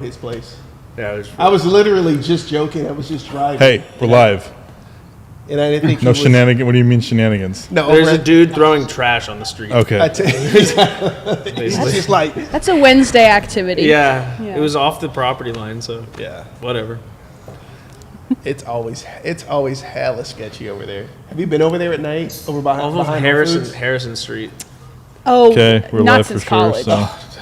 his place. Yeah, I was literally just joking. I was just driving. Hey, we're live. And I didn't think No shenanigans. What do you mean shenanigans? No, there's a dude throwing trash on the street. Okay. It's just like That's a Wednesday activity. Yeah, it was off the property line, so yeah, whatever. it's always hella sketchy over there. Have you been over there at night? Over behind Off of Whole Foods? Harrison Street. Oh, Okay, we're not live since for college. sure. So.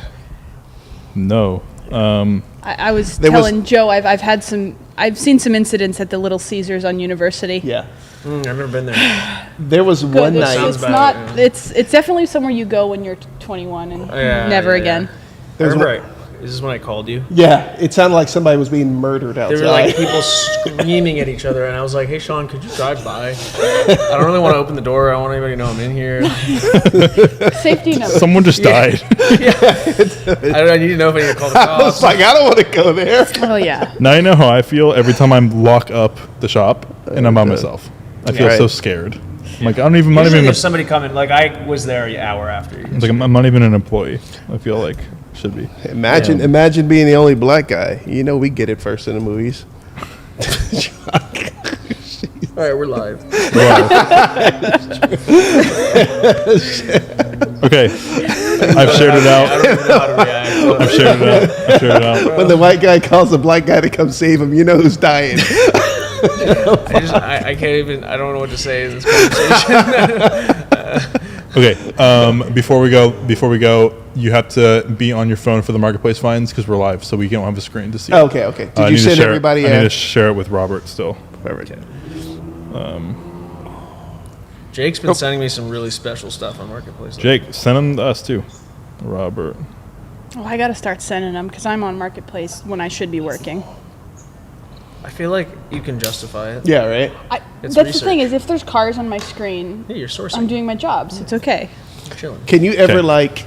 No. I was There was- telling Joe I've seen some incidents at the Little Caesars on University. Yeah, I've never been there. there was Good. one night. Sounds It's bad, not. yeah. It's definitely somewhere you go when you're 21 and never again. There's Remember, is this when I called you? Yeah, it sounded like somebody was being murdered outside. There were like people screaming at each other, and I was like, "Hey, Sean, could you drive by? I don't really want to open the door. I don't want anybody to know I'm in here. Safety number. Someone just died. I need to know if I need to call the I was cops." like, I don't want to go there. Oh yeah. Now you know how I feel every time I lock up the shop and I'm by myself. I feel Right. so scared. I'm like, I'm not Usually even. there's somebody coming. Like I was there an hour after. It's like I'm not even an employee. I feel like should be. Imagine being the only black guy. You know, we get it first in the movies. All right, we're live. Okay, I've shared it I out. don't even know how to react. I've shared it out. When the white guy calls the black guy to come save him, you know who's dying. I can't even. I don't know what to say in this conversation. Okay, before we go, you have to be on your phone for the marketplace finds because we're live, so we don't have a screen to see. Okay. Did I you need to send share it. everybody? I need to share it with Robert still. Perfect. Jake's been sending me some really special stuff on Marketplace. Jake, send them to us too. Robert. Oh, I gotta start sending them because I'm on Marketplace when I should be working. I feel like you can justify it. Yeah, right. It's That's the thing research. is if there's cars on my screen, Hey, you're sourcing. I'm doing my job, so it's okay. You're chilling. Can you ever Okay. like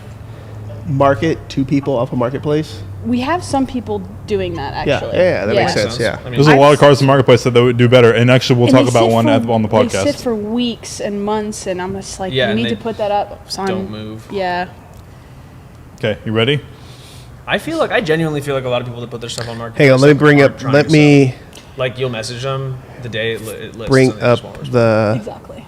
market two people off a marketplace? We have some people doing that Yeah, actually. yeah, that makes sense. Yeah. I mean, There's a lot of cars in the marketplace that they would do better, and actually we'll And talk they about sit one for- on the They sit podcast. for weeks and months, and I'm just like, Yeah, you and need they to put that up. So don't move. Yeah. Okay, you ready? I genuinely feel like a lot of people that put their stuff on Marketplace. Hang on, let me bring aren't up. trying Let to me sell. Like you'll message them the day it lists. bring and they up just won't respond. the. Exactly.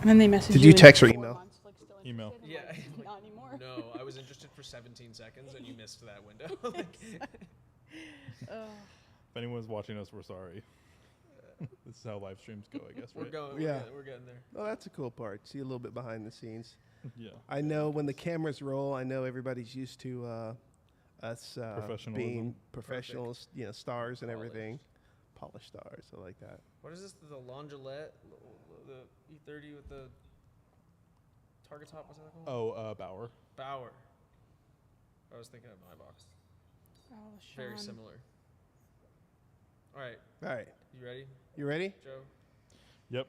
And then they message Did you. you in text or 4 email? months, like, still Email. interested? Yeah. I'm like, not anymore. No, I was interested for 17 seconds and you missed that window. Like, If anyone's watching us, we're sorry. This is how live streams go, I guess, we're right? going. Yeah. We're getting there. Oh, that's a cool part. See a little bit behind the scenes. Yeah. I know when the cameras roll, I know everybody's used to us Professionalism. being professionals, stars and everything. Polished stars, I like that. What is this? The Longilette? The E30 with the target top? What's that called? Oh, Bauer. Bauer. I was thinking of my box. Oh, Very Sean. similar. All right. All right, You ready, you ready? Joe? Yep.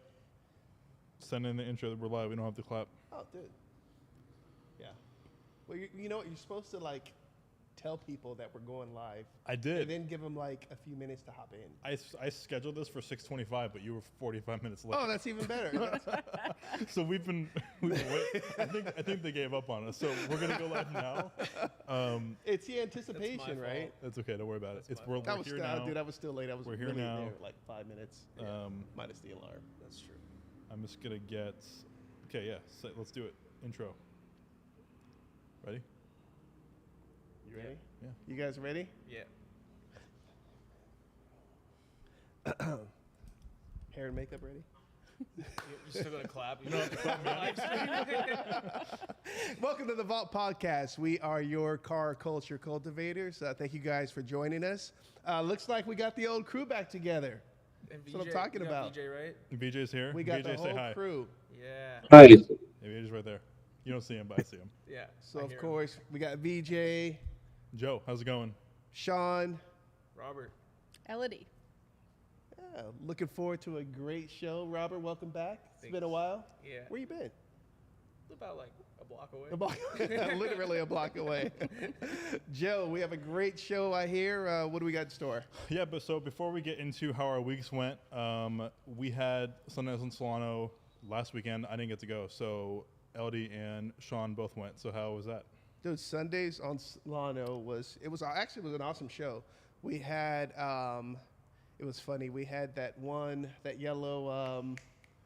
Send in the intro that we're live. We don't have to clap. Oh, dude. Yeah. Well, you know what? You're supposed to like tell people that we're going live, I and did. then give them like a few minutes to hop in. I scheduled this for 6:25, but you were 45 minutes late. Oh, that's even better. So we've been wait, I think they gave up on us. So we're gonna go live now. It's the anticipation, my right? fault. That's okay. Don't worry about it. It's my we're That was here still, now. dude. I was still late. I was We're here really now. there like 5 minutes, minus the alarm. That's true. I'm just gonna get. Okay, yeah. So let's do it. Intro. Ready? You ready? Yeah. You guys ready? Yeah. Hair and makeup ready? You're still gonna clap. You don't have to clap. Welcome to the Valt Podcast. We are your car culture cultivators. Thank you guys for joining us. Looks like we got the old crew back together. That's what I'm talking about. VJ, right? VJ's here. We got VJ, the say whole hi. crew. Yeah. Hi. Yeah, VJ's right there. You don't see him, but I see him. Yeah. So, I of hear him. course, we got VJ, Joe, how's it going? Sean. Robert. Elodie. Yeah, looking forward to a great show. Robert, welcome back. It's been a Thanks. while. Yeah. Where you been? About like a block away. A block, literally a block away. Joe, we have a great show, I hear. What do we got in store? Yeah, but so before we get into how our weeks went, we had Sundance and Solano last weekend. I didn't get to go, so Elodie and Sean both went. So how was that? Dude, Sundays on Solano was actually it was an awesome show. We had it was funny. We had that yellow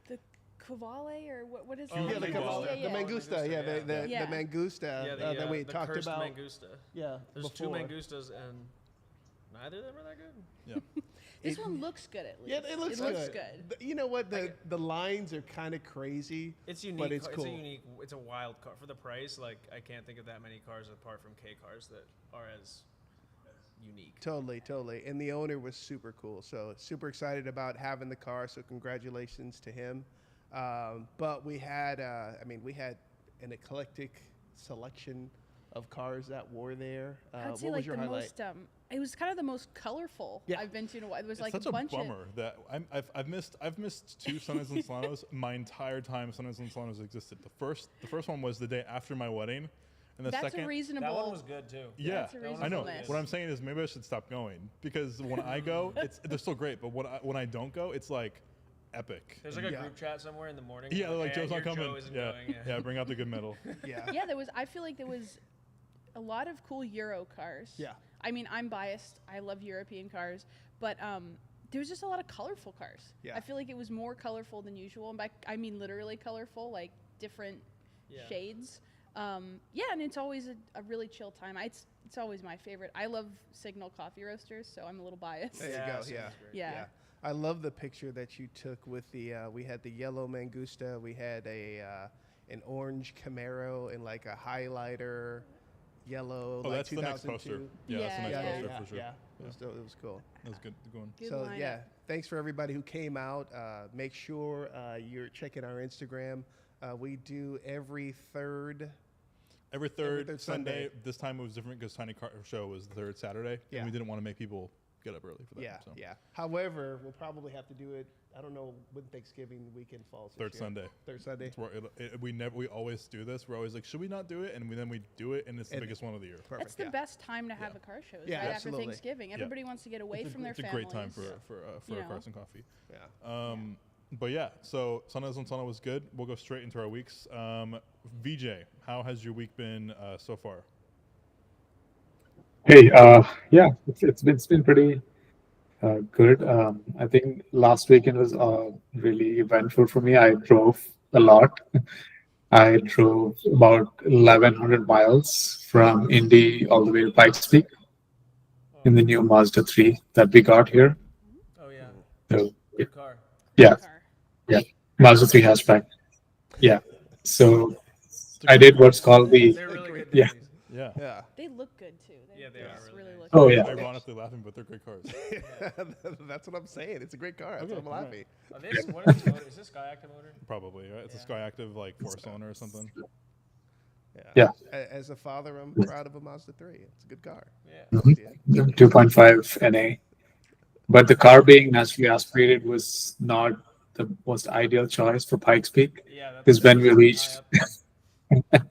The Cavale or what is Oh, it? yeah, the Mangusta. Cavale, the Yeah. Mangusta, yeah, the Yeah. Mangusta that we the talked cursed about. Mangusta. Yeah, There's two before. Mangustas and neither of them are that good. Yeah. This one looks good at least. Yeah, it looks good. You know what? The lines are kind of crazy. It's unique. but it's cool. It's a wild car for the price. Like I can't think of that many cars apart from K cars that are as unique. Totally. And the owner was super cool. So super excited about having the car. So congratulations to him. But we had an eclectic selection of cars that were there. I'd What say was like your the highlight? most. It was kind of the most colorful Yeah. I've been to in a while. It was It's like such a bunch bummer that I've missed two Sundays and Solanos my entire time Sundays and Solanos existed. The first one was the day after my wedding, and the That's second a reasonable. That one was good too. yeah, That's a I know. reasonableness. What I'm saying is maybe I should stop going because when I go, they're still great, but when I don't go, it's like epic. There's like a Yeah. group chat somewhere in the morning. Yeah, like Joe's your not coming. Joe isn't Yeah, going, yeah, bring out the good metal. Yeah. Yeah, I feel like there was a lot of cool Euro cars. Yeah. I mean, I'm biased. I love European cars, but there was just a lot of colorful cars. Yeah. I feel like it was more colorful than usual. And I mean literally colorful, like different Yeah. shades. Yeah, and it's always a really chill time. It's always my favorite. I love Signal coffee roasters, so I'm a little biased. There you Yeah, go. sounds Yeah. great. Yeah. I love the picture that you took with the. We had the yellow Mangusta. We had an orange Camaro and like a highlighter yellow. Oh, like that's the next 2002. poster. Yeah, that's the Yeah, next yeah. poster Yeah, for sure. yeah. It was cool. That was good going. Good So lineup. yeah, thanks for everybody who came out. Make sure you're checking our Instagram. We do every third. Every third third Sunday. Sunday. This time it was different because Tiny Car Show was the third Saturday, Yeah. and we didn't want to make people get up early for that. Yeah, so. yeah. However, we'll probably have to do it. I don't know when Thanksgiving weekend falls. this Third year. Sunday. Third Sunday. It's where we always do this. We're always like, should we not do it? And then we do it, and it's the And- biggest one of the year. Perfect. That's the yeah. best time to have a car show. Is Yeah, right absolutely. after Thanksgiving. Everybody wants to get away from their It's a families. great time for You a know. Carson coffee. Yeah. But yeah, so Sundays on Sunday was good. We'll go straight into our weeks. VJ, how has your week been so far? Hey, yeah, it's been pretty good. I think last weekend was really eventful for me. I drove a lot. I drove about 1,100 miles from Indy all the way to Pikes Peak in the new Mazda 3 that we got here. Oh yeah. So, Good car. yeah, Car. Mazda 3 hatchback. Yeah. So I did what's called the They're really good. Yeah. days. Yeah. Yeah. They look good too. Yeah, they are just really nice. look Oh, good. yeah. Ironically laughing, but they're great cars. That's what I'm saying. It's a great car. That's Okay, what I'm alright. laughing. Are they, what is this motor? Is this Skyactiv motor? Probably. Right? It's a Yeah. Skyactiv like 4-cylinder or something. Yeah. As a father, I'm proud of a Mazda 3. It's a good car. Yeah. Yeah. 2.5 NA. But the car being naturally aspirated was not the most ideal choice for Pikes Peak. Yeah. That's Because when we high reached, up.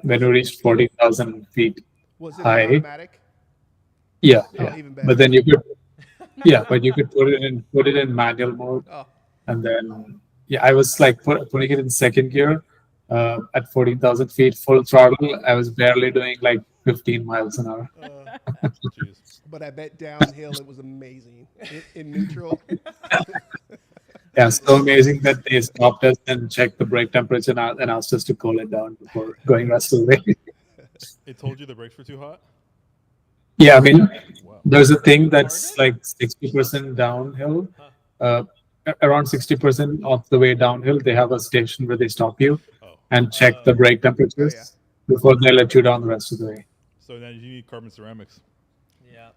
when we reached 40,000 feet, Was it Hi. an automatic? yeah, Oh, yeah. even better. But then you could, but you could put it in manual mode, Oh, and then I was like putting it in second gear at 14,000 feet, full throttle. I was barely doing like 15 miles an hour. Jeez. but I bet downhill it was amazing. In neutral. Yeah, so amazing that they stopped us and checked the brake temperature and asked us to cool it down before going rest of the way. It told you the brakes were too hot? Yeah, I mean, Wow. there's a thing that's like 60% downhill. Around 60% of the way downhill, they have a station where they stop you Oh. and check the brake temperatures Oh, yeah. before they let you down the rest of the way. So now you need carbon ceramics. Yeah.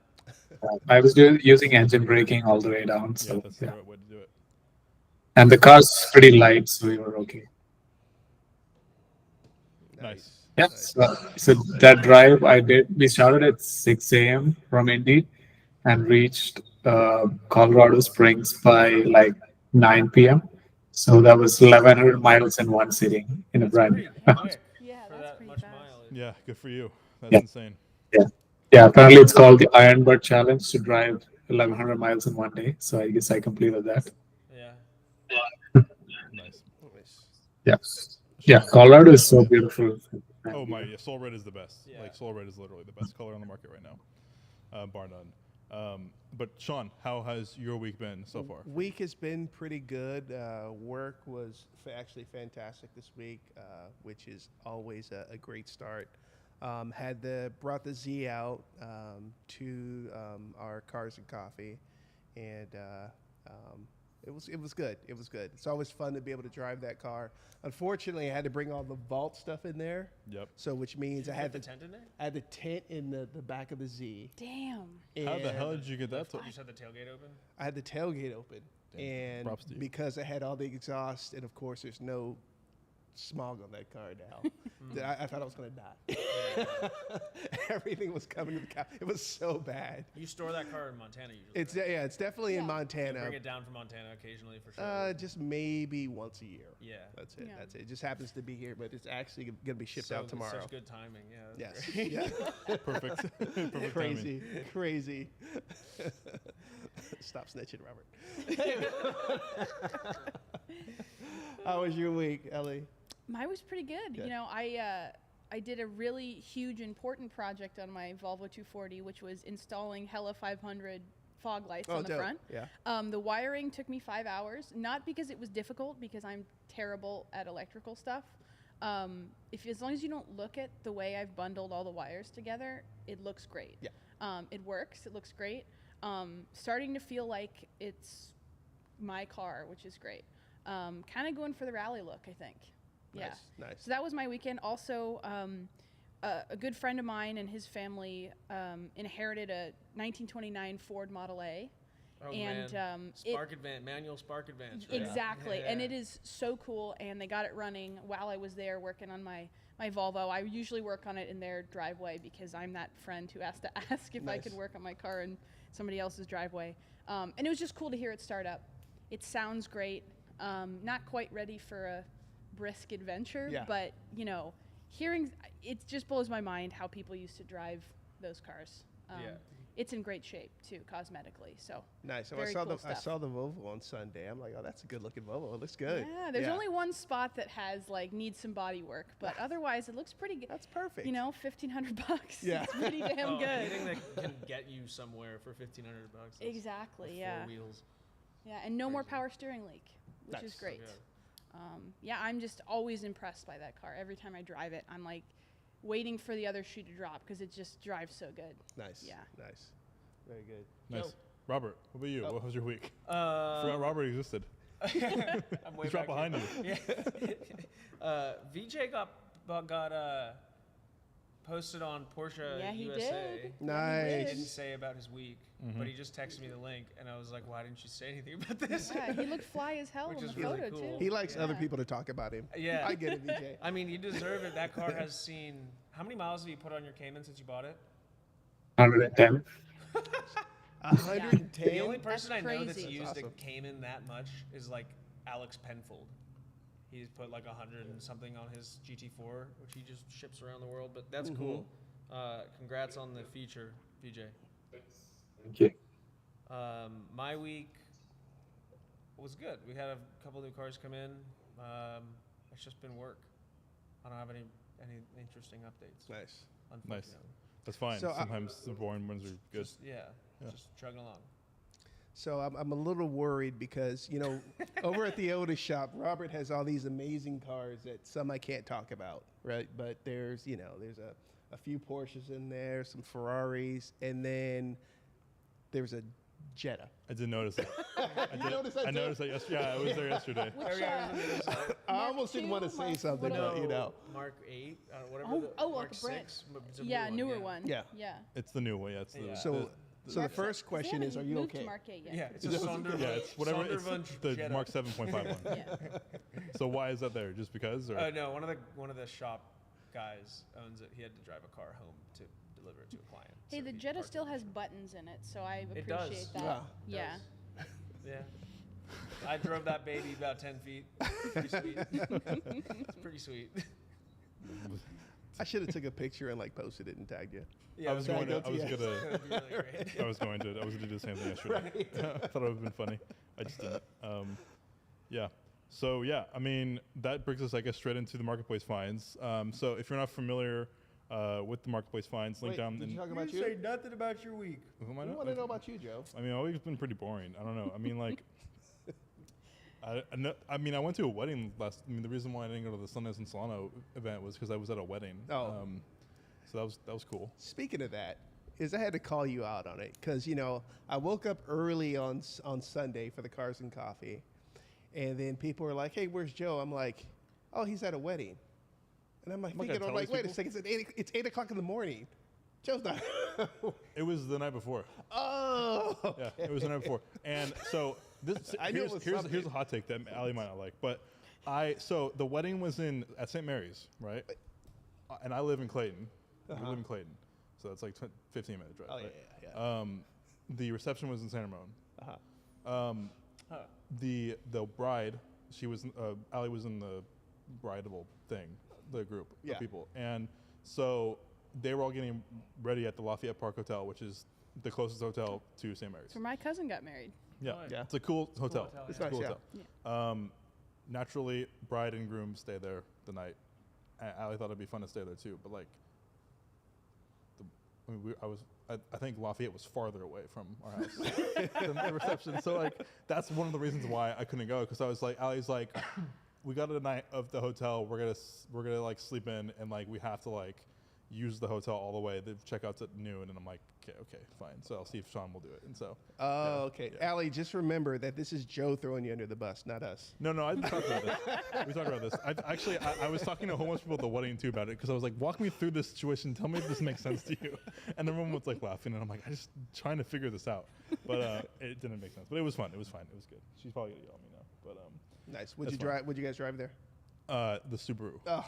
I was using engine braking all the way down. Yeah, So, that's the yeah. right way to do it. And the car's pretty light, so we were okay. Nice. Yeah, so that drive we started at 6 a.m. from Indy and reached Colorado Springs by like 9 p.m. So that was 1,100 miles in one sitting in a brand new. Pretty quick Yeah, for that's that pretty much fast. mileage. Yeah, good for you. That's Yeah. insane. Yeah, apparently it's called the Ironbird Challenge to drive 1,100 miles in one day. So I guess I completed that. Yeah. Nice. Yeah, Colorado is so beautiful. Oh my, yeah, Soul Red is the best. Yeah. Like Soul Red is literally the best color on the market right now, bar none. But Sean, how has your week been so far? Week has been pretty good. Work was actually fantastic this week, which is always a great start. Brought the Z out to our Cars and Coffee, and it was good. It was good. It's always fun to be able to drive that car. Unfortunately, I had to bring all the Valt stuff in there. Yep. So which means I had the tent in there. I had the tent in the back of the Z. Damn. How the And hell did you get that? You just had the tailgate open. I had the tailgate open, Damn. and Props to you. because I had all the exhaust, and of course there's no smog on that car now. I thought I was gonna die. Everything was coming to the car. It was so bad. You store that car in Montana usually. It's right? it's definitely in Yeah. You Montana. bring it down from Montana occasionally for sure. Just maybe once a year. Yeah. That's it. Yeah. That's it. It just happens to be here, but it's actually gonna be shipped So out tomorrow. Such good timing. Yeah. that's Yes. great. Yeah. Perfect. Perfect timing. Crazy. Crazy. Stop snitching, Robert. How was your week, Ellie? Mine was pretty good. Good. You know, I did a really huge, important project on my Volvo 240, which was installing Hella 500 fog lights on the dope. front. Yeah. The wiring took me 5 hours, not because it was difficult, because I'm terrible at electrical stuff. As long as you don't look at the way I've bundled all the wires together, it looks great. Yeah. It works. It looks great. Starting to feel like it's my car, which is great. Kind of going for the rally look, I think. Yeah. Nice. So that was my weekend. Also, a good friend of mine and his family inherited a 1929 Ford Model A. Oh And, man. Spark Advance, manual Spark Advance. Right? Exactly. Yeah. And it is so cool. And they got it running while I was there working on my Volvo. I usually work on it in their driveway because I'm that friend who has to ask if I Nice. could work on my car in somebody else's driveway. And it was just cool to hear it start up. It sounds great. Not quite ready for a brisk adventure, Yeah. but you know, hearing it just blows my mind how people used to drive those cars. Yeah. It's in great shape too, cosmetically. So Nice. So Very I saw cool I stuff. saw the Volvo on Sunday. I'm like, oh, that's a good looking Volvo. It looks good. yeah, there's only one spot that has like needs some body work, but otherwise it looks pretty good. That's perfect. You know, $1,500. Yeah. It's pretty damn Oh, good. anything that can get you somewhere for $1,500. that's- Exactly. with Yeah. 4 wheels. Yeah, and no more Crazy. power steering leak, which is Nice. great. Yeah. Yeah, I'm just always impressed by that car. Every time I drive it, I'm like waiting for the other shoe to drop because it just drives so good. Nice. Yeah. Nice. Very good. Nice. Yo. Robert, what about you? Oh. What was your week? Forgot Robert existed. I'm way He's right back behind here. you. Yeah. VJ got posted on Porsche Yeah, he USA. did. He Nice. didn't say about his week, but he just texted me the link, and I was like, "Why didn't you say anything about this?" Yeah, he looked fly as hell Which in the is really photo cool. too. He likes other Yeah. people to talk about him. Yeah. I get it, VJ. I mean, you deserve it. That car has seen. How many miles have you put on your Cayman since you bought it? 110. 110. The only person I know that's crazy. used That's a awesome. Cayman that much is like Alex Penfold. He's put like 100 and something on his GT4, which he just ships around the world. But that's cool. Congrats on the feature, VJ. Thank you. My week was good. We had a couple new cars come in. It's just been work. I don't have any interesting updates. Nice. Unfortunately. That's fine. So, Sometimes the boring ones are good. Just, just chugging along. So I'm a little worried because, you know, over at the Otis shop, Robert has all these amazing cars that some I can't talk about, right? But there's a few Porsches in there, some Ferraris, and then there's a Jetta. I did notice that. noticed that I too? noticed that yesterday. Yeah, I was there yesterday. Which, I almost didn't want to say something, but you know. Mark 8, whatever. Oh, Mark like a brand- 6. It's a yeah, new newer one. one. Yeah. Yeah. It's the new one. Yeah, it's the, Yeah. So the Mark first question is, are you moved okay? To Mark 8 yet. Yeah, it's a Is it- Sonderwunsch. yeah, it's whatever. It's Sonderwunsch the Jetta. Mark 7.5 one. Yeah. So why is that there? Just because? Or? No, one of the shop guys owns it. He had to drive a car home to deliver it to a client. Hey, so the he Jetta parked still it. has buttons in it, so I It appreciate does. that. Yeah. Yeah. Yeah. I drove that baby about 10 feet. Pretty sweet. It's pretty sweet. I should have took a picture and like posted it and tagged you. Yeah, I was Sorry, going to. go to yes. It'd be really great. I was going to do the same thing yesterday. I thought it would have been funny. I just didn't. Yeah. So yeah, I mean that brings us, I guess, straight into the marketplace finds. So if you're not familiar with the marketplace finds, link Wait, down. did in, you talk about you? say nothing about your week. Who am I We not- want to know about you, Joe. I mean, my week's been pretty boring. I don't know. I mean, like, I went to a wedding last. I mean, the reason why I didn't go to the Sundance and Solano event was because I was at a wedding. Oh. So that was cool. Speaking of that, I had to call you out on it because I woke up early on Sunday for the Cars and Coffee, and then people were like, "Hey, where's Joe?" I'm like, "Oh, he's at a wedding," and I'm like, I'm not gonna thinking, I'm tell like, these "Wait a people. second, it's 8 o'clock in the morning. Joe's not." It was the night before. Oh, Yeah, it was the night before. And so this I knew it was here's something. a hot take that Ali might not like, but so the wedding was at St. Mary's, right? And I live in Clayton. We live in Clayton, so that's like 15-minute drive. Oh right? yeah. The reception was in Santa Ramon. Uh-huh. The bride, she was Ali was in the bridal thing, the group Yeah. of people, and so they were all getting ready at the Lafayette Park Hotel, which is the closest hotel to St. Mary's. Where my cousin got married. Yeah, Oh, yeah. it's a cool hotel. hotel, It's yeah. a cool Nice, hotel. Naturally, bride and groom stay there the night. Ali thought it'd be fun to stay there too, but like, I think Lafayette was farther away from our house than the reception. So like, that's one of the reasons why I couldn't go, because I was like, Ali's like, we got a night of the hotel. We're gonna like sleep in, and like we have to like use the hotel all the way. The checkout's at noon, and I'm like, okay, fine. So I'll see if Sean will do it. And so, Oh, okay. Allie, just remember that this is Joe throwing you under the bus, not us. no, I talked about this. We talked about this. I was talking to a whole bunch of people at the wedding too about it, because I was like, walk me through this situation. Tell me if this makes sense to you. And everyone was like laughing, and I'm like, I just trying to figure this out. But it didn't make sense. But it was fun. It was fine. It was good. She's probably gonna yell at me now. But Nice. Would That's you fine. drive? Would you guys drive there? the Subaru. Oh,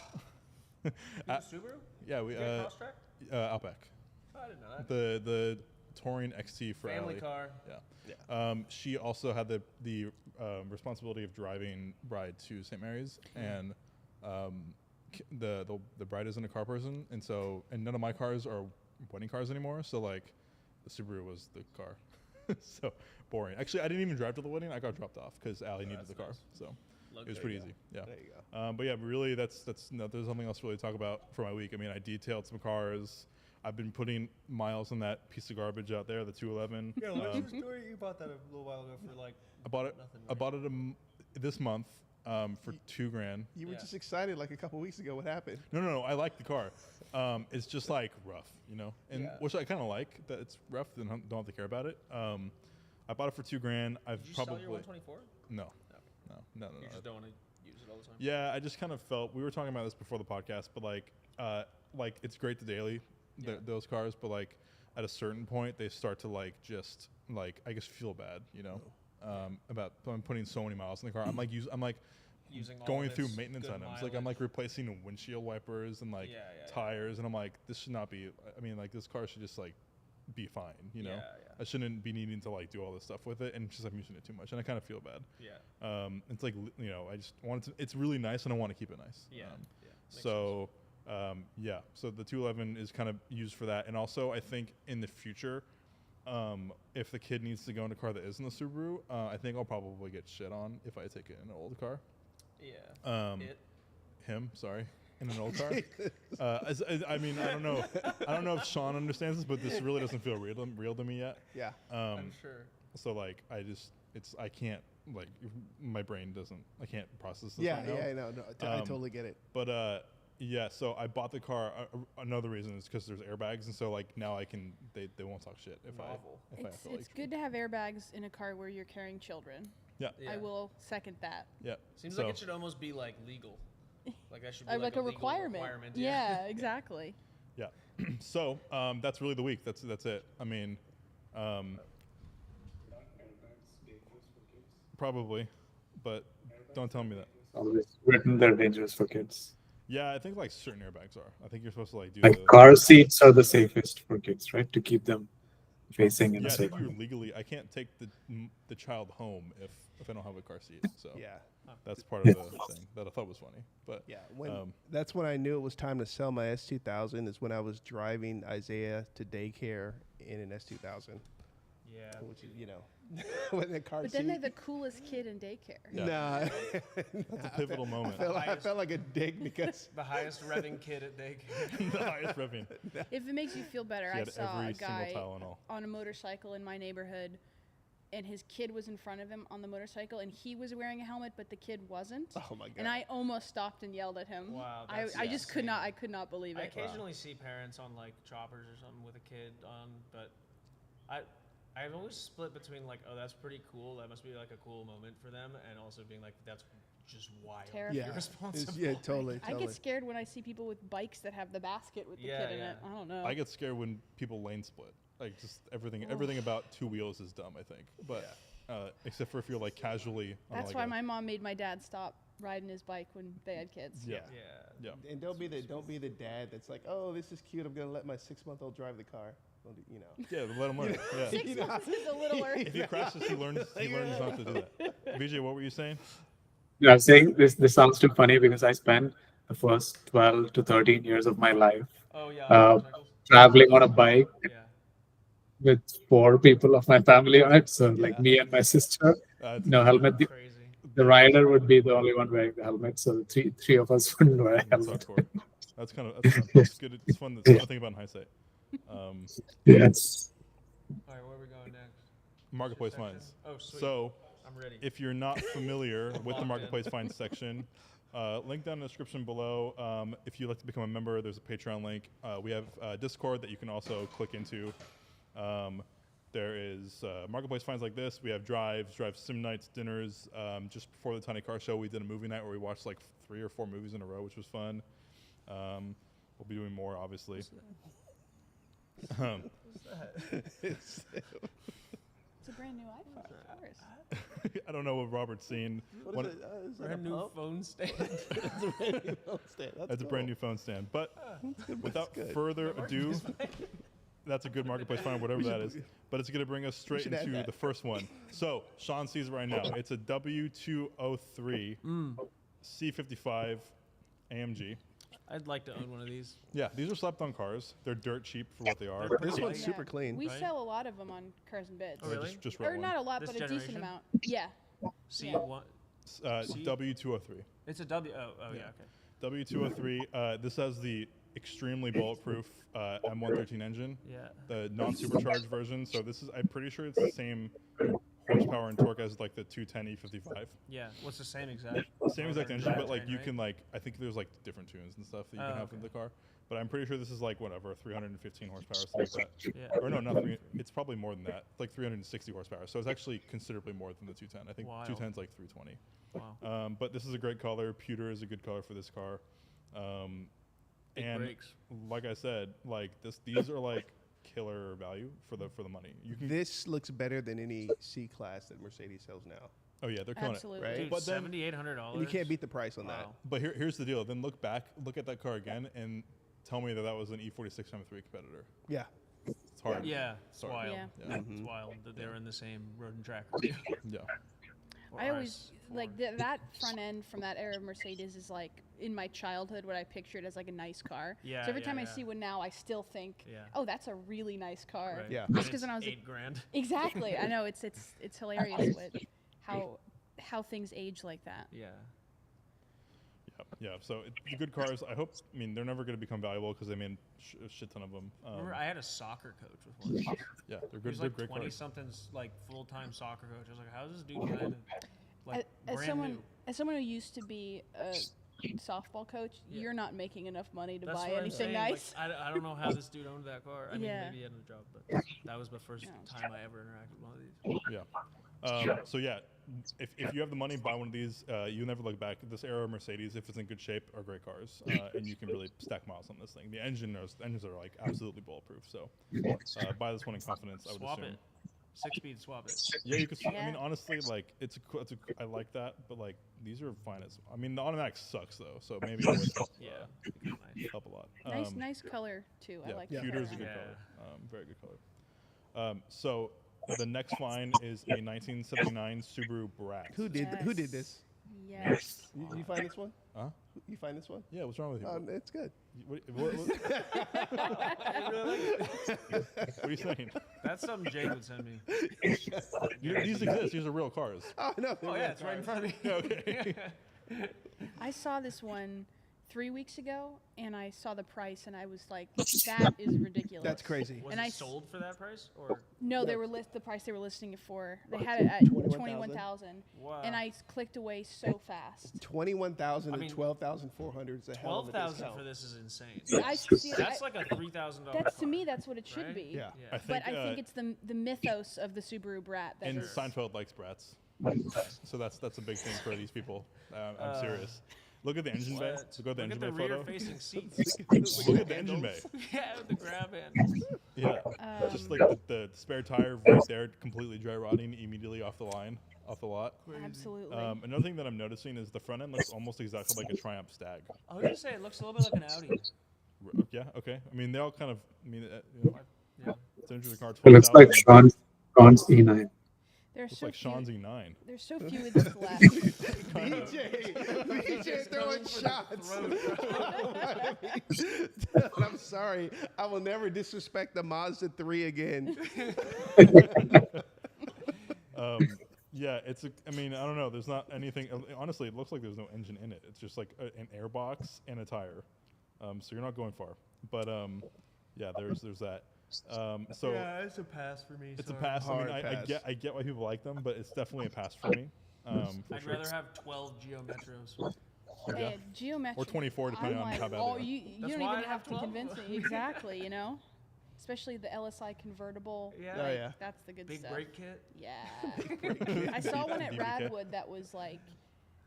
You have a Subaru? Yeah, we You got a cross-track? Outback. Oh, I didn't know that. The Touring XT for Family Ali. car. Yeah. She also had the responsibility of driving bride to St. Mary's, and the bride isn't a car person, and none of my cars are wedding cars anymore. So like, the Subaru was the car. So boring. Actually, I didn't even drive to the wedding. I got dropped off because Ali needed the car. nice. So Look, it was there pretty you easy. Yeah. there you go. But yeah, really, that's no. There's nothing else really to talk about for my week. I mean, I detailed some cars. I've been putting miles on that piece of garbage out there, the 211. Yeah, what's your story? You bought that a little while ago for like. I bought it. Nothing, I right? bought it this month for $2,000. You were Yeah. just excited like a couple weeks ago. What happened? No. I like the car. It's just like rough, and Yeah. which I kind of like that it's rough. Then don't have to care about it. I bought it for $2,000. I've Did you probably sell your 124? no. You just don't want to use it all the time. Yeah, I just kind of felt we were talking about this before the podcast, but like it's great to daily those cars, but like at a certain point they start to like just like I guess feel bad, about I'm putting so many miles in the car. I'm like Using all going of through its maintenance good items. Like I'm like replacing windshield wipers and like Yeah, yeah. tires, and I'm like this should not be. I mean like this car should just like be fine, Yeah. I shouldn't be needing to like do all this stuff with it, and just I'm using it too much, and I kind of feel bad. Yeah. It's like I just want it to. It's really nice, and I want to keep it nice. Yeah. Makes So the 211 is kind of used for that, and also I think in the future, if the kid needs to go in a car that isn't a Subaru, I think I'll probably get shit on if I take it in an old car. Yeah. Him, sorry, in an old car. I mean, I don't know if Sean understands this, but this really doesn't feel real to me yet. Yeah. I'm sure. So like, I can't like my brain doesn't. I can't process this. Yeah. right now. Yeah. No. I totally get it. But yeah, so I bought the car. Another reason is because there's airbags, and so like now I can they won't talk shit if Novel. I It's feel like good to have airbags in a car where you're carrying children. yeah Yeah. I will second that. yeah. Seems so, like it should almost be like legal. Like that should be Like a legal requirement. Yeah, exactly. yeah. So that's really the week. That's it. I mean, probably, but don't tell me that. Always written they're dangerous for kids. Yeah, I think like certain airbags are. I think you're supposed to like do Like the car seats are the safest for kids, right? To keep them facing in yeah. a I safe think you're way. legally. I can't take the child home if I don't have a car seat. So Yeah. that's part of the thing that I thought was funny. But Yeah. That's when I knew it was time to sell my S2000. Is when I was driving Isaiah to daycare in an S2000. Yeah. which is when the car But seat. then they're the coolest kid in daycare. Yeah. Nah, That's a pivotal moment. I felt like a dick because The highest revving kid at daycare. The highest revving. If it makes you feel better, He I had saw every a guy single Tylenol. on a motorcycle in my neighborhood, and his kid was in front of him on the motorcycle, and he was wearing a helmet, but the kid wasn't. oh my god. And I almost stopped and yelled at him. Wow, I that's just could not. insane. I could not believe I it. occasionally see parents on like choppers or something with a kid on, but I've always split between like, oh, that's pretty cool. That must be like a cool moment for them, and also being like, that's just wild. Terrifying. yeah, Irresponsible. yeah, totally. I get scared when I see people with bikes that have the basket with the Yeah, kid in yeah. it. I don't know. I get scared when people lane split. Like just everything about two wheels is dumb, I think. But except for if you're like casually. On That's like why a- my mom made my dad stop riding his bike when they had kids. Yeah. Yeah. Yeah. And don't be the dad that's like, oh, this is cute. I'm gonna let my 6-month-old drive the car. Don't do- Yeah, let him learn. Yeah. 6 months is a little early. If he crashes, he learns not to do that. Vijay, what were you saying? Yeah, I'm saying this sounds too funny because I spent the first 12 to 13 years of my life Oh yeah. Uh, traveling on a bike Yeah. with 4 people of my family on it. So like Yeah. me and my sister, It's no helmet. Crazy. The rider would be the only one wearing the helmet. So the three of us wouldn't wear a That's helmet. hardcore. That's kind of that's good. It's fun. It's fun to think about in hindsight. Yes. All right, where are we going next? Marketplace Section? finds. Oh, sweet. So I'm ready. if you're not familiar with the Locked in. Marketplace finds section, link down in the description below. If you'd like to become a member, there's a Patreon link. We have Discord that you can also click into. There is Marketplace finds like this. We have drive sim nights, dinners. Just before the Tiny Car Show, we did a movie night where we watched like 3 or 4 movies in a row, which was fun. We'll be doing more, obviously. It's, It's a brand new iPhone. Of course. I don't know what Robert's seen. what One- is it? Is that Brand a new pump? phone stand. That's a brand new phone stand. That's a brand new phone stand. But without good. further ado, that's a good Marketplace find, whatever that is. But it's going to bring us straight should add into that. the first one. So Sean sees it right now. It's a W203 C55 AMG. I'd like to own one of these. Yeah, these are slept-on cars. They're dirt cheap for what they are. They're This pretty one's light. super clean. We right? sell a lot of them on Cars and Bids. Oh, really? Just Or rent one. not a lot, This but a decent generation? amount. Yeah. C1. C? W203. It's a W. Oh yeah. Okay. W203. This has the extremely bulletproof M113 engine. Yeah. The non-supercharged version. So this is, I'm pretty sure it's the same horsepower and torque as like the 210 E55. Yeah. What's the same exact? Same exact engine, but like you Right? can like, I think there's like different tunes and stuff that you Oh, can have okay. in the car. But I'm pretty sure this is like whatever, 315 horsepower, something like that. Yeah. Or no, not it's probably more than that. It's like 360 horsepower. So it's actually considerably more than the 210. I think Wild. 210 is like 320. Wow. But this is a great color. Pewter is a good color for this car. Big And brakes. like I said, like these are like killer value for the money. You can This looks better than any C-Class that Mercedes sells now. Oh yeah, they're killing Absolutely. Right? Dude, But then- $7,800. And you can't beat the price on that. Wow. it. But here's the deal. Then look at that car again, and tell me that was an E46 M3 competitor. Yeah. It's hard. Yeah. It's Sorry. wild. Yeah. Yeah. It's wild that they're in the same road and track as you. Yeah. Or I always RS4. like that front end from that era of Mercedes is like in my childhood what I pictured as like a nice car. Yeah, So every yeah, time I yeah. see one now, I still think, Yeah. oh, that's a really nice car. Right. Yeah. And Just 'cause it's when I was a- $8,000. Exactly. I know it's hilarious what how things age like that. Yeah. Yeah. So the good cars. I hope. I mean, they're never going to become valuable because they made a shit ton of them. Remember, I had a soccer coach with one. Yeah, they're He good. was They're like great 20 cars. something's like full-time soccer coach. I was like, how's this dude getting like as brand someone new? as someone who used to be a softball coach, Yeah. you're not making enough money to That's buy what I'm anything saying. Like, nice. I don't know how this dude owned that car. I mean, Yeah. maybe he had a job, but that was the first time I ever interacted with one of these. Yeah. So yeah, if you have the money, buy one of these. You'll never look back. This era of Mercedes, if it's in good shape, are great cars, and you can really stack miles on this thing. The engines are like absolutely bulletproof. So buy this one in confidence. I would Swap assume. it. 6-speed swap it. Yeah, you could. I mean, Yeah. honestly, like I like that, but like these are fine as. I mean, the automatic sucks though, so maybe it would help, Yeah. Nice. help a lot. Nice color too. I Yeah, like yeah. that pewter is a color. good Yeah. color. Very good color. So the next find is a 1979 Subaru Brat. Who did this? Yes. You find this one? Huh? You find this one? Yeah, what's wrong with you? It's good. What are you saying? That's something Jake would send me. These exist. These are real cars. Oh no! Oh yeah, it's right in front of me. Okay. I saw this one 3 weeks ago, and I saw the price, and I was like, "That is ridiculous." That's crazy. Was And it I sold for that price or? No, they were the price they were listing it for. They had it at 21,000, Wow. and I clicked away so fast. 21,000 I and mean, 12,400 is a hell of a 12,000 discount. for this is insane. I see. That's like a $3,000. That's to me. That's what it should Right? be. Yeah. I think, But I think it's the mythos of the Subaru Brat that and is. Seinfeld likes brats, so that's a big thing for these people. I'm serious. Look at the engine bay. What? So go to the Look engine at the bay photo. rear-facing seats. Look at the engine bay. Yeah, with the grab handles. Yeah, Um, just like the spare tire right there, completely dry rotting immediately off the lot. Absolutely. Another thing that I'm noticing is the front end looks almost exactly like a Triumph Stag. I was gonna say it looks a little bit like an Audi. Yeah, okay. I mean, they all kind of. I mean, you know, Yeah. it's an interesting car. It looks like 12,000. Sean's E9. There's Looks so like few. Sean's E9. There's so few of these left. BJ throwing shots. I'm sorry. I will never disrespect the Mazda 3 again. Yeah, I mean, I don't know. There's not anything. Honestly, it looks like there's no engine in it. It's just like an airbox and a tire. So you're not going far. But yeah, there's that. So yeah, it's a pass for me. it's a pass. I mean, Hard I pass. I get why people like them, but it's definitely a pass for me. For I'd sure. rather have 12 Geo Metros. Yeah. Geometric. Or 24, depending I'm on like, how bad oh, they are. you That's don't why even I have have to 12. convince me. Exactly, you know? Especially the LSI convertible. Yeah. Oh, like, yeah. That's the good Big stuff. brake kit. Yeah. I saw one at BBK. Radwood that was like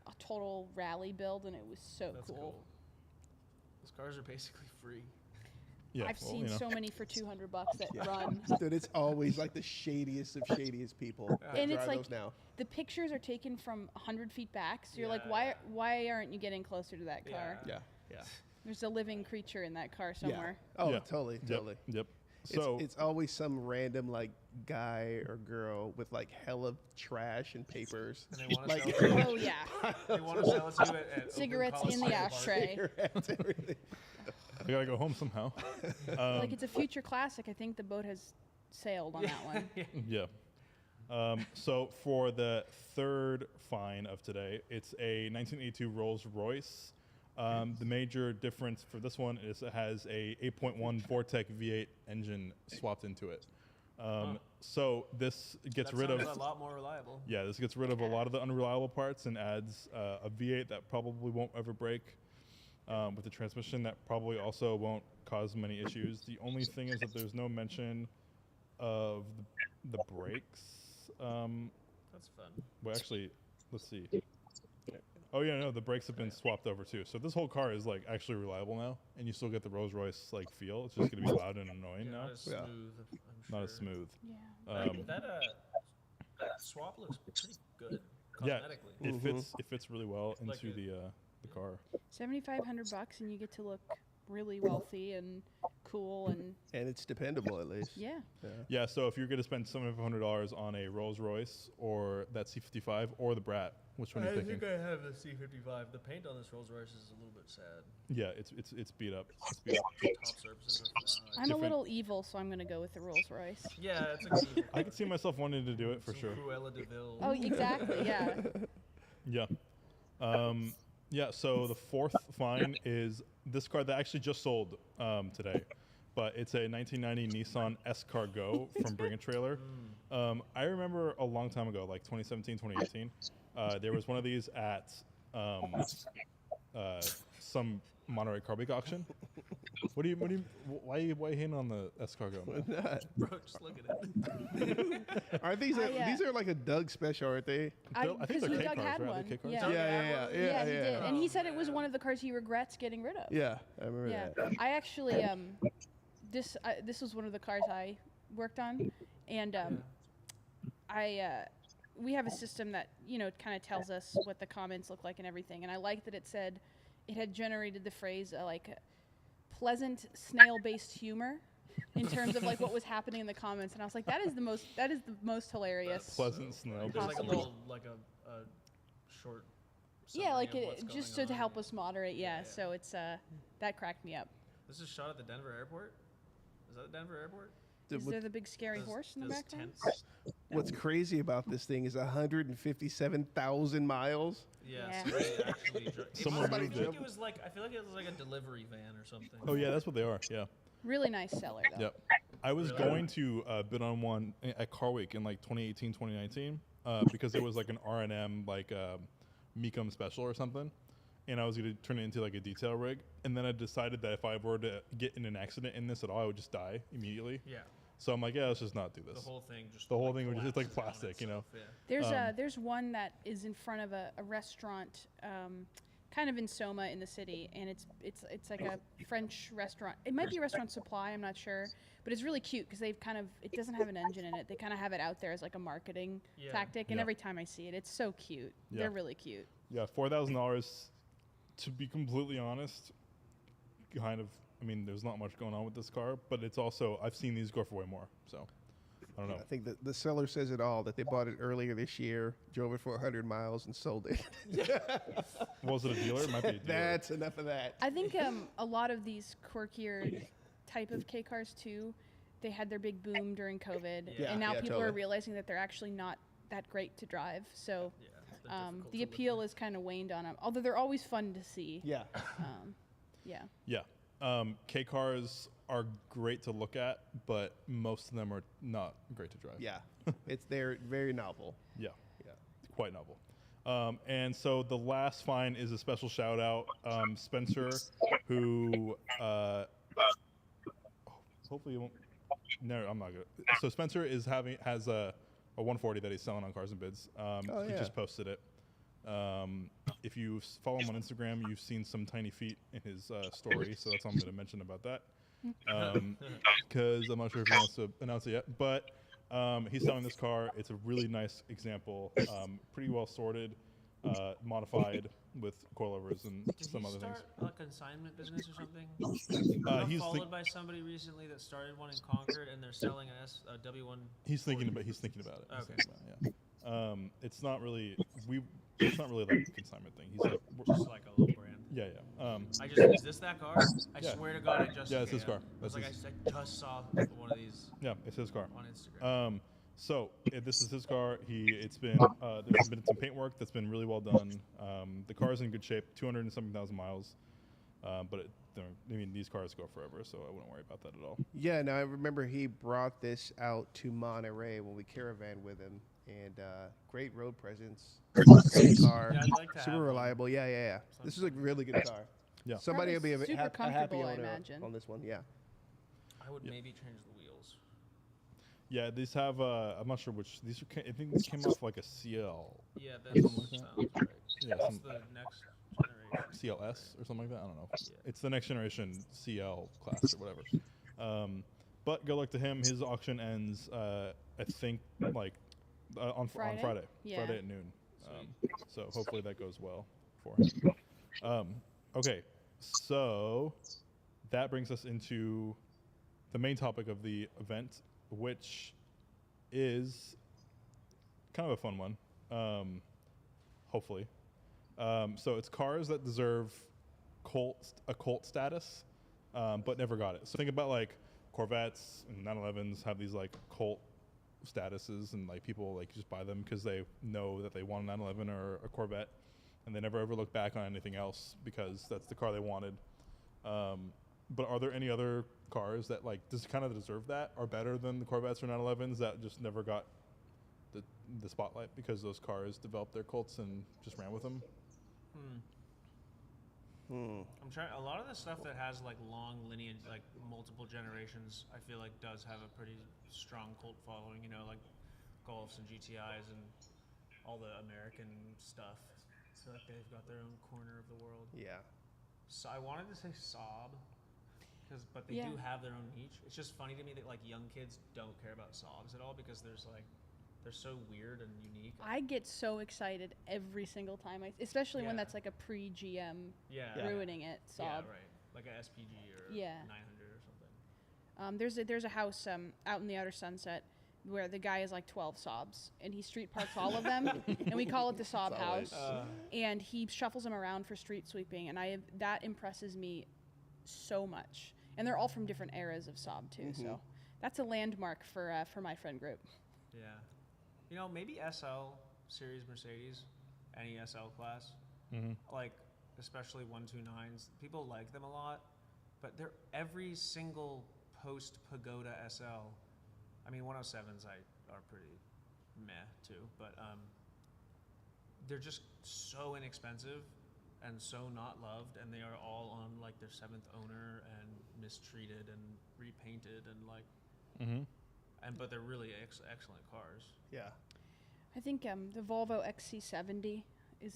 a total rally build, and it was so That's cool. cool. Those cars are basically free. Yeah, I've well, seen you know. so many for $200 that Yeah. run. Dude, it's always like the shadiest of shadiest people that And it's drive like- those now. The pictures are taken from 100 feet back, so you're like, Yeah. why aren't you getting closer to that car? Yeah. Yeah. There's a living creature in that car somewhere. Oh, Yeah. totally, Yep, totally. Yep. So It's always some random like guy or girl with like hella trash and papers. And they want to Like- sell it to you. Oh yeah. They want to sell it to you at Cigarettes open in the Coliseum Park. ashtray. Cigarettes, everything. I gotta go home somehow. Like it's a future classic. I think the boat has sailed on that one. Yeah. So for the third find of today, it's a 1982 Rolls Royce. The major difference for this one is it has a 8.1 Vortec V8 engine swapped into it. So this gets That rid of sounds a lot more reliable. this gets rid of a lot of the unreliable parts and adds a V8 that probably won't ever break. With the transmission that probably also won't cause many issues. The only thing is that there's no mention of the brakes. That's fun. Well, actually, let's see. Oh yeah, no, the brakes have been swapped over too. So this whole car is like actually reliable now, and you still get the Rolls Royce like feel. It's just gonna be loud and annoying now. Not as Yeah. smooth. I'm Not as sure. smooth. Yeah. That swap looks pretty good Yeah, cosmetically. it fits really well Like into it. the car. $7,500 and you get to look really wealthy and cool and And it's dependable at least. yeah. Yeah, so if you're gonna spend $700 on a Rolls Royce or that C55 or the Brat, which one are you thinking? I have the C55. The paint on this Rolls Royce is a little bit sad. Yeah, it's beat up. It's beat up. Top surfaces are fried. I'm a Different- little evil, so I'm gonna go with the Rolls Royce. Yeah, that's a good. I could see myself wanting to do it for Some sure. Cruella de Vil. Oh, exactly. Yeah. Yeah. Yeah, so the fourth find is this car that actually just sold today. But it's a 1990 Nissan S-Cargo from Bring a Trailer. I remember a long time ago, like 2017, 2018, there was one of these at some Monterey car bake auction. Why are you hating on the S-Cargo? man? Not. Bro, just look at it. Aren't these? These are like a Doug special, aren't they? I think Because they're K Doug cars, had right? They're one. K cars? Yeah. Yeah, he did, and Oh, he said it was man. one of the cars he regrets getting rid of. Yeah, I remember Yeah, that. I actually this was one of the cars I worked on, and we have a system that kind of tells us what the comments look like and everything, and I like that it said it had generated the phrase like pleasant snail-based humor in terms of like what was happening in the comments, and I was like, that is the most hilarious. Pleasant Snow. There's like a Possibly. little, like a short Yeah, summary like of what's just going to on help and- us moderate. Yeah, Yeah, yeah. so it's that cracked me up. This is shot at the Denver airport. Is that the Denver airport? The- Is what- there the big scary Those- horse in the those background? tents? What's crazy about this thing is 157,000 miles. Yeah. Yeah. Somebody actually. Someone I moved feel it. like it was like I feel like it was like a delivery van or something. Oh yeah, that's what they are. Yeah. Really nice seller though. Yep. I was Really? going to bid on one at Car Week in like 2018, 2019, because it was like an R&M like Mecum special or something, and I was going to turn it into like a detail rig. And then I decided that if I were to get in an accident in this at all, I would just die immediately. Yeah. So I'm like, yeah, let's just not do this. The whole thing just. The whole like, thing was just like collapses on plastic, you know. itself, Yeah. There's one that is in front of a restaurant, kind of in Soma in the city, and it's like a French restaurant. It might be a restaurant supply, I'm not sure, but it's really cute because they've kind of it doesn't have an engine in it. They kind of have it out there as like a marketing Yeah. tactic, and Yeah. every time I see it, it's so cute. Yeah. They're really cute. Yeah, $4,000. To be completely honest, kind of. I mean, there's not much going on with this car, but it's also I've seen these go for way more. So I don't know. I think the seller says it all, that they bought it earlier this year, drove it for 100 miles, and sold it. Was it a dealer? It might be a dealer. That's enough of that. I think a lot of these quirkier type of K cars too, they had their big boom during COVID, Yeah. and now Yeah, people are totally. realizing that they're actually not that great to drive. So Yeah. They're difficult the to live appeal with. is kind of waned on them, although they're always fun to see. Yeah. Yeah. Yeah. K cars are great to look at, but most of them are not great to drive. Yeah. They're very novel. Yeah. Yeah. Quite novel. And so the last find is a special shout out, Spencer, who hopefully you won't. No, I'm not good. So Spencer has a 140 that he's selling on Cars and Bids. He yeah. just posted it. If you follow him on Instagram, you've seen some tiny feet in his story, so that's all I'm going to mention about that. Because I'm not sure if he wants to announce it yet, but he's selling this car. It's a really nice example, pretty well sorted, modified with coilovers and Did some he other start things. a consignment business or something? I got He's followed think- by somebody recently that started one in Concord, and they're selling a W1. He's thinking about it. He's thinking about Okay. it, yeah. It's not really it's not really like a consignment thing. He's like Just like a little brand. yeah. Is this that car? I Yeah. swear to God, I just. Yeah, it's his okay, car. I was That's like, his- I just saw one of these Yeah, it's his car. on Instagram. So this is his car. It's been there's been some paint work that's been really well done. The car is in good shape, 200 and something thousand miles. But these cars go forever, so I wouldn't worry about that at all. Yeah, no, I remember he brought this out to Monterey when we caravan with him, and great road presence. Great car, Yeah, I'd like to have super one. reliable. Yeah. This is a really good car. Yeah. Somebody will Probably be super a happy comfortable, I owner imagine. on this one. Yeah. I would maybe change the wheels. Yeah, these have I'm not sure which these are. I think these came off like a CL, Yeah, that sounds right. Yeah, What's some- the next generation? CLS or something like that. I don't know. Yeah. It's the next generation CL class or whatever. But good luck to him. His auction ends, I think, like on Friday? Friday. Yeah. Friday at noon. So hopefully that goes well for him. Okay, so that brings us into the main topic of the event, which is kind of a fun one. Hopefully. So it's cars that deserve a cult status, but never got it. So think about like Corvettes and 911s have these like cult statuses, and like people like just buy them because they know that they want a 911 or a Corvette, and they never ever look back on anything else because that's the car they wanted. But are there any other cars that like just kind of deserve that, are better than the Corvettes or 911s that just never got the spotlight because those cars developed their cults and just ran with them? I'm trying. A lot of the stuff that has like long lineage, like multiple generations, I feel like does have a pretty strong cult following. You know, like Golfs and GTIs and all the American stuff. So like they've got their own corner of the world. Yeah. So I wanted to say Saab, but they Yeah. do have their own niche. It's just funny to me that like young kids don't care about Saabs at all because they're so weird and unique. I get so excited every single time, especially when Yeah. that's like a pre-GM Yeah. ruining it. Saab. Yeah, right. Like a SPG or Yeah. 900 or something. There's a house out in the Outer Sunset where the guy is like 12 Saabs, and he street parks all of them, and we call it the Saab Solid. house. And he shuffles them around for street sweeping, and that impresses me so much. And they're all from different eras of Saab too, so that's a landmark for my friend group. Yeah. You know, maybe SL series Mercedes, any SL class, like especially 129s. People like them a lot, but they're every single post Pagoda SL. I mean, 107s are pretty meh too, but they're just so inexpensive and so not loved, and they are all on like their 7th owner and mistreated and repainted and like, but they're really excellent cars. Yeah. I think the Volvo XC70 is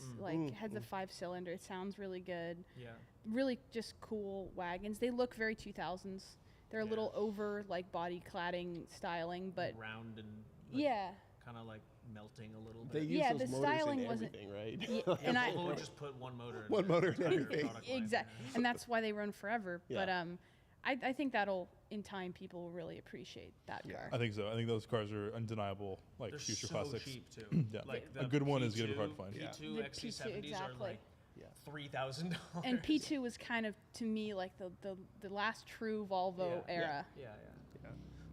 has a 5-cylinder. It sounds really good. Yeah. Really just cool wagons. They look very 2000s. They're a little over like body cladding styling, but round and kind of like melting a little They bit. use those the motors styling in wasn't- everything, right? and I Volvo just put one motor in One motor in entire everything. product line. exactly, and that's why they run forever. Yeah. But I think that'll in time people will really appreciate that car. I think so. I think those cars are undeniable, like They're future so classics. cheap too. Yeah. Like A the good one is gonna be P2 hard to find. Yeah. P2 The XC70s P2, are exactly. like $3,000. And P2 was kind of to me like the last true Volvo era. Yeah.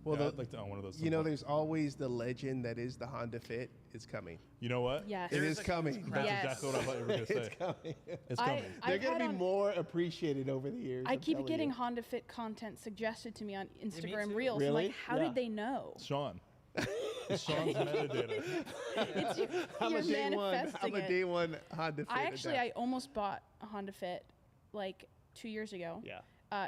Well, Yeah, I'd like to own one of those. you know, sometime. there's always the legend that is the Honda Fit. It's coming. You know what? Yes. It is a coming. That's Yes. exactly what I thought you were going to say. It's coming. It's coming. They're I've going had to be on- more appreciated over the years. I I'm keep telling getting you. Honda Fit content suggested to me on Instagram too. Reels. I'm Really? like, how Yeah. did they know? Sean. It's Sean's metadata. It's I'm you're a day one. manifesting I'm a it. day one Honda Fit. I almost bought a Honda Fit like 2 years ago. Yeah.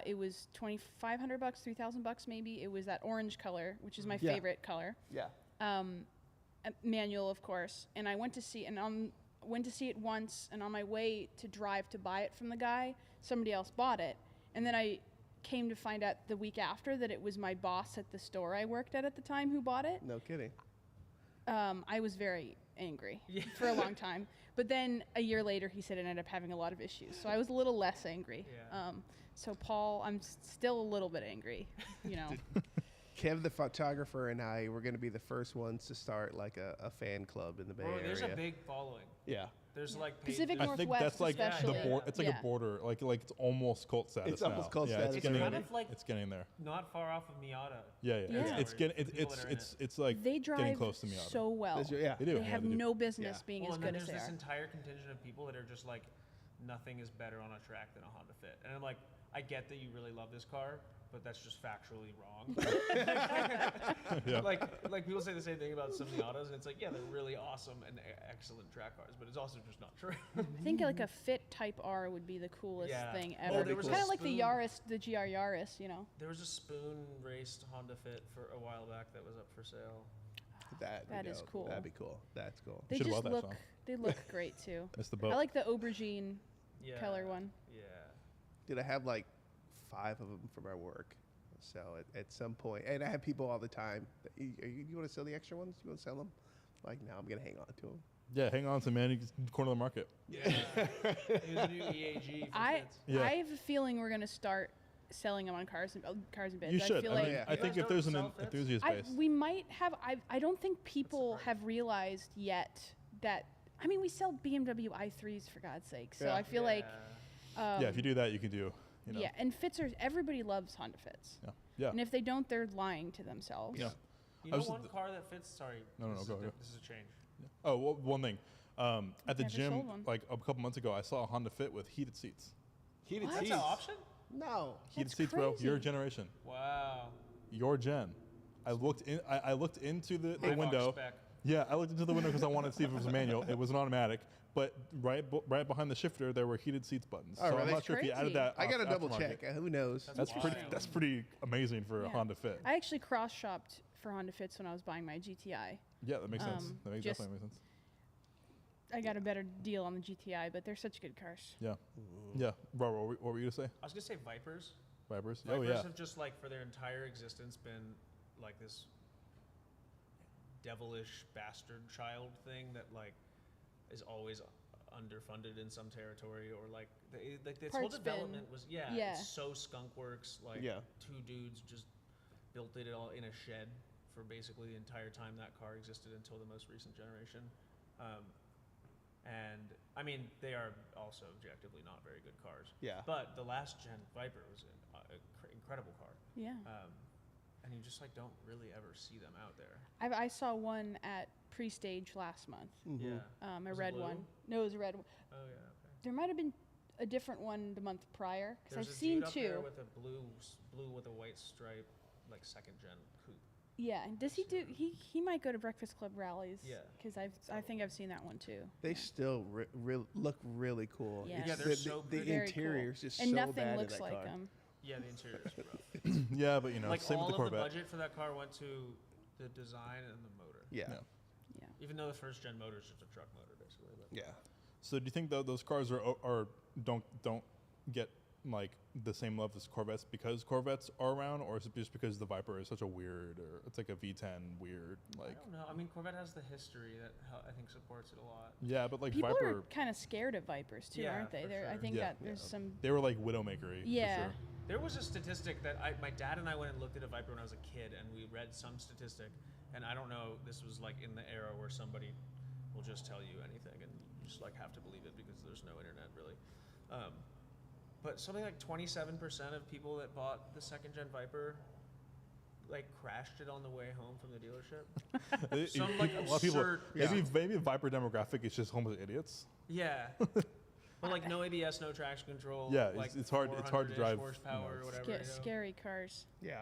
It was $2,500, $3,000 maybe. It was that orange color, which is my Yeah. favorite color. Yeah. Manual, of course. And I went to see it once, and on my way to drive to buy it from the guy, somebody else bought it. And then I came to find out the week after that it was my boss at the store I worked at the time who bought it. No kidding. I was very angry for a long time. But then a year later, he said it ended up having a lot of issues. So I was a little less angry. Yeah. So Paul, I'm still a little bit angry, you know. Kev, the photographer, and I were going to be the first ones to start like a fan club in the Bay Bro, Area. there's a big following. Yeah. There's like Pacific I pages. think Northwest that's like especially. it's like Yeah. a border, like it's almost cult status. It's almost now. cult yeah, status. It's getting, It's kind of like- it's getting there. not far off of Miata. Yeah, Yeah. It's getting People that are in it's like They getting drive close to Miata. so well. That's- yeah. They do. They yeah, have they do. no business Yeah. being Well, as and good then as there's they this are. entire contingent of people that are just like, nothing is better on a track than a Honda Fit. And I'm like, I get that you really love this car, but that's just factually wrong. Yeah. Like people say the same thing about some Miatas, and it's like, yeah, they're really awesome and excellent track cars, but it's also just not true. I think like a Fit Type R would be the coolest Yeah. thing Oh, ever. there was Kind a of like the spoon. Yaris, the GR Yaris, you know. There was a spoon raced Honda Fit for a while back that was up for sale. That is cool. That'd be cool. That's cool. They Should've just bought that look song. they look great too. Missed the I boat. like the aubergine Yeah. color one. Yeah. Dude, I have like 5 of them for my work. So at some point, and I have people all the time. You want to sell the extra ones? You want to sell them? Like, no, I'm gonna hang on to them. Yeah, hang on to man, you can corner the market. Yeah. It was a new EAG for I Fits. Yeah. I have a feeling we're gonna start selling them on cars and bids. You should. I feel I, like mean, Yeah. I You think guys if there's an don't sell Fits? enthusiast base, we might have. I don't think people surprising. have realized yet that. I mean, we sell BMW i3s for God's sake. So Yeah. I feel like. yeah, if you do that, you can do. You know, Yeah, and Fits are everybody loves Honda Fits. yeah, yeah. And if they don't, they're lying to themselves. Yeah. You I know was- one car that fits? Sorry. No, this is go, a, go. This is a change. Oh, well, one thing. At the never gym, sold one. like a couple months ago, I saw a Honda Fit with heated seats. Heated What? That's seats. an option? No. Heated That's seats, bro. Your crazy. generation. Wow. Your gen. I looked into the High box window. spec. Yeah, I looked into the window because I wanted to see if it was a manual. It was an automatic, but right behind the shifter there were heated seats buttons. Oh, so I'm really? not sure if you added Crazy. that. I gotta off double aftermarket. check. Who knows? That's Wild. pretty. That's pretty amazing for a Yeah. Honda Fit. I actually cross shopped for Honda Fits when I was buying my GTI. Yeah, that makes sense. That makes just- definitely makes sense. I got a better deal on the GTI, but they're such good cars. Yeah, yeah. Robert, what were you gonna say? I was gonna say Vipers. Vipers. Vipers Oh yeah. have just like for their entire existence been like this devilish bastard child thing that like is always underfunded in some territory or like this whole Parts bin. development was Yeah. it's so skunk works like Yeah. 2 dudes just built it all in a shed for basically the entire time that car existed until the most recent generation. And I mean, they are also objectively not very good cars. Yeah. But the last gen Viper was an incredible car. Yeah. And you just like don't really ever see them out there. I saw one at pre-stage last month. Yeah. A Was it red blue? one. No, it was a red one. Oh yeah. Okay. There might have been a different one the month prior because There's I've a seen dude up there two. with a blue with a white stripe, like second gen coupe. Yeah, and does he do? He might go to Breakfast Club rallies. Yeah. Because I think I've seen that one too. They still look really cool. Yeah. It's Yeah, they're so the pretty. Very interior is cool. just And so nothing bad in looks that like car. them. Yeah, the interior is rough. Yeah, but Like same all with the of the Corvette. budget for that car went to the design and the motor. Yeah. Yeah. Yeah. Even though the first gen motor is just a truck motor, basically. But Yeah. So do you think those cars are don't get like the same love as Corvettes because Corvettes are around, or is it just because the Viper is such a weird, or it's like a V10 weird, I like don't know. I mean, Corvette has the history that I think supports it a lot. yeah, but like People Viper, are kind of scared of Vipers too, Yeah, aren't they? for I sure. think Yeah. that there's some. they were like Widowmakery. Yeah. For sure. There was a statistic that my dad and I went and looked at a Viper when I was a kid, and we read some statistic, and I don't know, this was like in the era where somebody will just tell you anything, and you just like have to believe it because there's no internet really. But something like 27% of people that bought the second gen Viper like crashed it on the way home from the dealership. Some like a lot of people, absurd. maybe a Viper demographic is just homeless idiots. Yeah. But like no ABS, no traction control. Yeah, like it's hard to 400-ish drive, horsepower or whatever. you know? Scary cars. Yeah.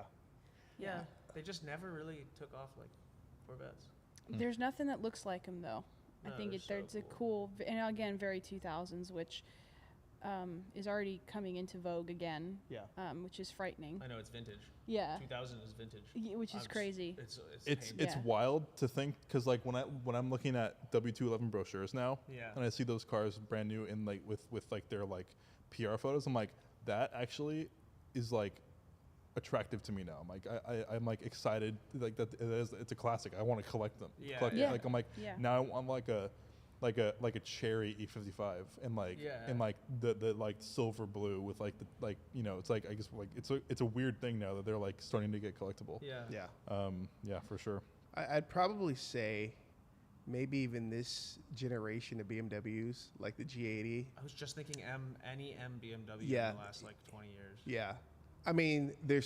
Yeah, they just never really took off like Corvettes. There's nothing that looks like them though. I No, think they're there's so a cool, and again, very 2000s, which is already coming into vogue again, Yeah. which is frightening. I know it's vintage. Yeah, 2000 is vintage. which is crazy. It's painful. it's Yeah. wild to think because like when I'm looking at W211 brochures now, Yeah. and I see those cars brand new in like with like their like PR photos, I'm like that actually is like attractive to me now. I'm like I'm like excited like that it's a classic. I want to collect them. Yeah, Collect it. yeah. Like I'm like Yeah. now I'm like a cherry E55 and like Yeah. and like the like silver blue with like the like it's like I guess like it's a weird thing now that they're like starting to get collectible. Yeah. Yeah. Yeah, for sure. I'd probably say maybe even this generation of BMWs, like the G80. I was just thinking any M BMW Yeah. in the last like 20 years. Yeah. I mean, they're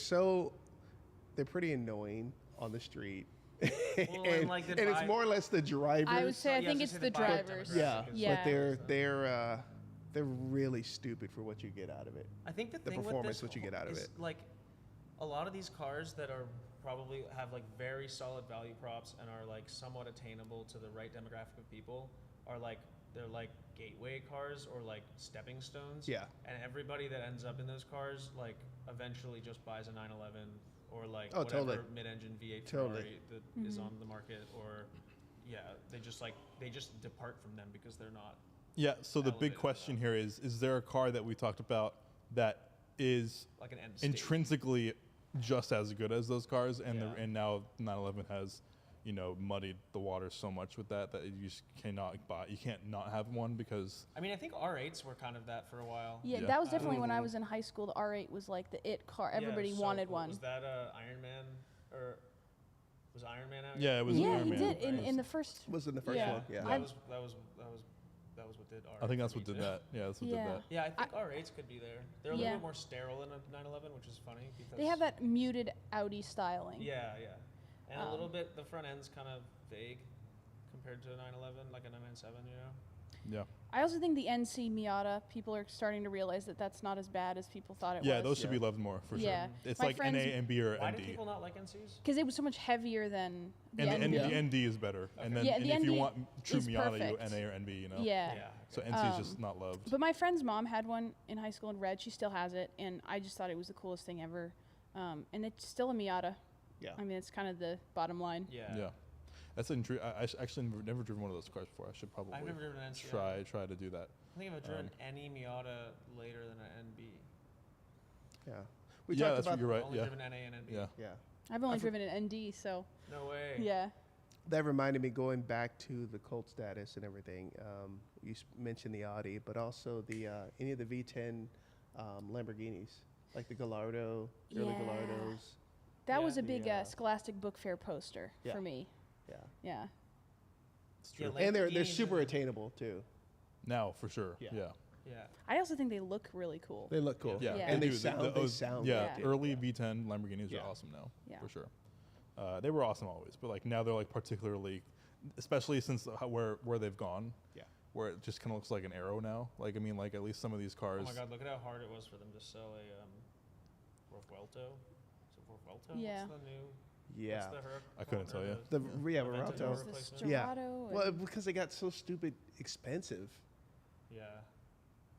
pretty annoying on the street. Well, and, like, the and it's drive- more or less the drivers. I would say I Yeah, think I it's was gonna the say the buyer drivers. demographic Yeah, is- Yeah. but they're really stupid for what you get out of it. I think the The thing performance, with this what you get out of is, it. like a lot of these cars that are probably have like very solid value props and are like somewhat attainable to the right demographic of people are like they're like gateway cars or like stepping stones. Yeah. And everybody that ends up in those cars like eventually just buys a 911 or like Oh, whatever totally. mid-engine V8 Totally. Ferrari that is on the market or they just depart from them because they're not. Yeah, so the big elevated question enough. here is there a car that we talked about that is Like an end state. intrinsically just as good as those cars and Yeah. and now 911 has muddied the water so much with that you just cannot buy, you can't not have one because I mean, I think R8s were kind of that for a while. Yeah, Yeah. that was definitely when I was in high school. The R8 was like the it car. Everybody Yeah, so wanted cool. one. Was that Iron Man or was Iron Man out? yeah, yet? it was Yeah, Iron he Man. did in, Right. in the first. Was in the first Yeah. one. Yeah. That was what did R8. I think that's for what me, did too. that. Yeah, that's what Yeah. did that. Yeah, I think R8s could be there. They're a Yeah. little bit more sterile than a 911, which is funny because They have that muted Audi styling. Yeah, and a little Um, bit the front end's kind of vague compared to a 911, like a 997. Yeah. I also think the NC Miata, people are starting to realize that that's not as bad as people thought it Yeah, was. those should Yeah. be loved more for Yeah. sure. It's My like friends- NA and B or Why do ND. people not like NCs? Because it was so much heavier than the And ND. the ND is better. And then Yeah, and the if you ND want true is Miata, you perfect. NA or NB, Yeah. So NC is Um, just not loved. But my friend's mom had one in high school in red. She still has it, and I just thought it was the coolest thing ever. And it's still a Miata. Yeah. I mean, it's kind of the bottom line. Yeah. That's I actually never driven one of those cars before. I should probably I've never driven an NC. try to do that. I think I've driven any Miata later than an NB. Yeah. We Yeah, talked that's about what you're right. Only Yeah. driven NA and NB. Yeah. Yeah. I've only I've- driven an ND, so No way. yeah. That reminded me going back to the cult status and everything. You mentioned the Audi, but also the any of the V10 Lamborghinis, like the Gallardo, early Yeah. Gallardos. That Yeah. was a big The, Scholastic Book Fair poster yeah. for me. Yeah. Yeah. It's Yeah, true. like And they're Lamborghinis super and- attainable too. Now for sure. Yeah. Yeah. Yeah. I also think they look really cool. They look cool. Yeah, Yeah. And they do. sound. They sound. Yeah, Yeah. early V10 Lamborghinis Yeah. are awesome now, Yeah. for sure. They were awesome always, but like now they're like particularly, especially since where they've gone. Yeah. Where it just kind of looks like an arrow now. Like I mean, like at least some of these cars. Oh my God! Look at how hard it was for them to sell a Vuelto. Is it Vuelto? Yeah. What's the new? Yeah. What's the I couldn't tell you. The yeah, Aventador Veralto. There's the replacement. Yeah. Strato. Well, and- because they got so stupid expensive. Yeah.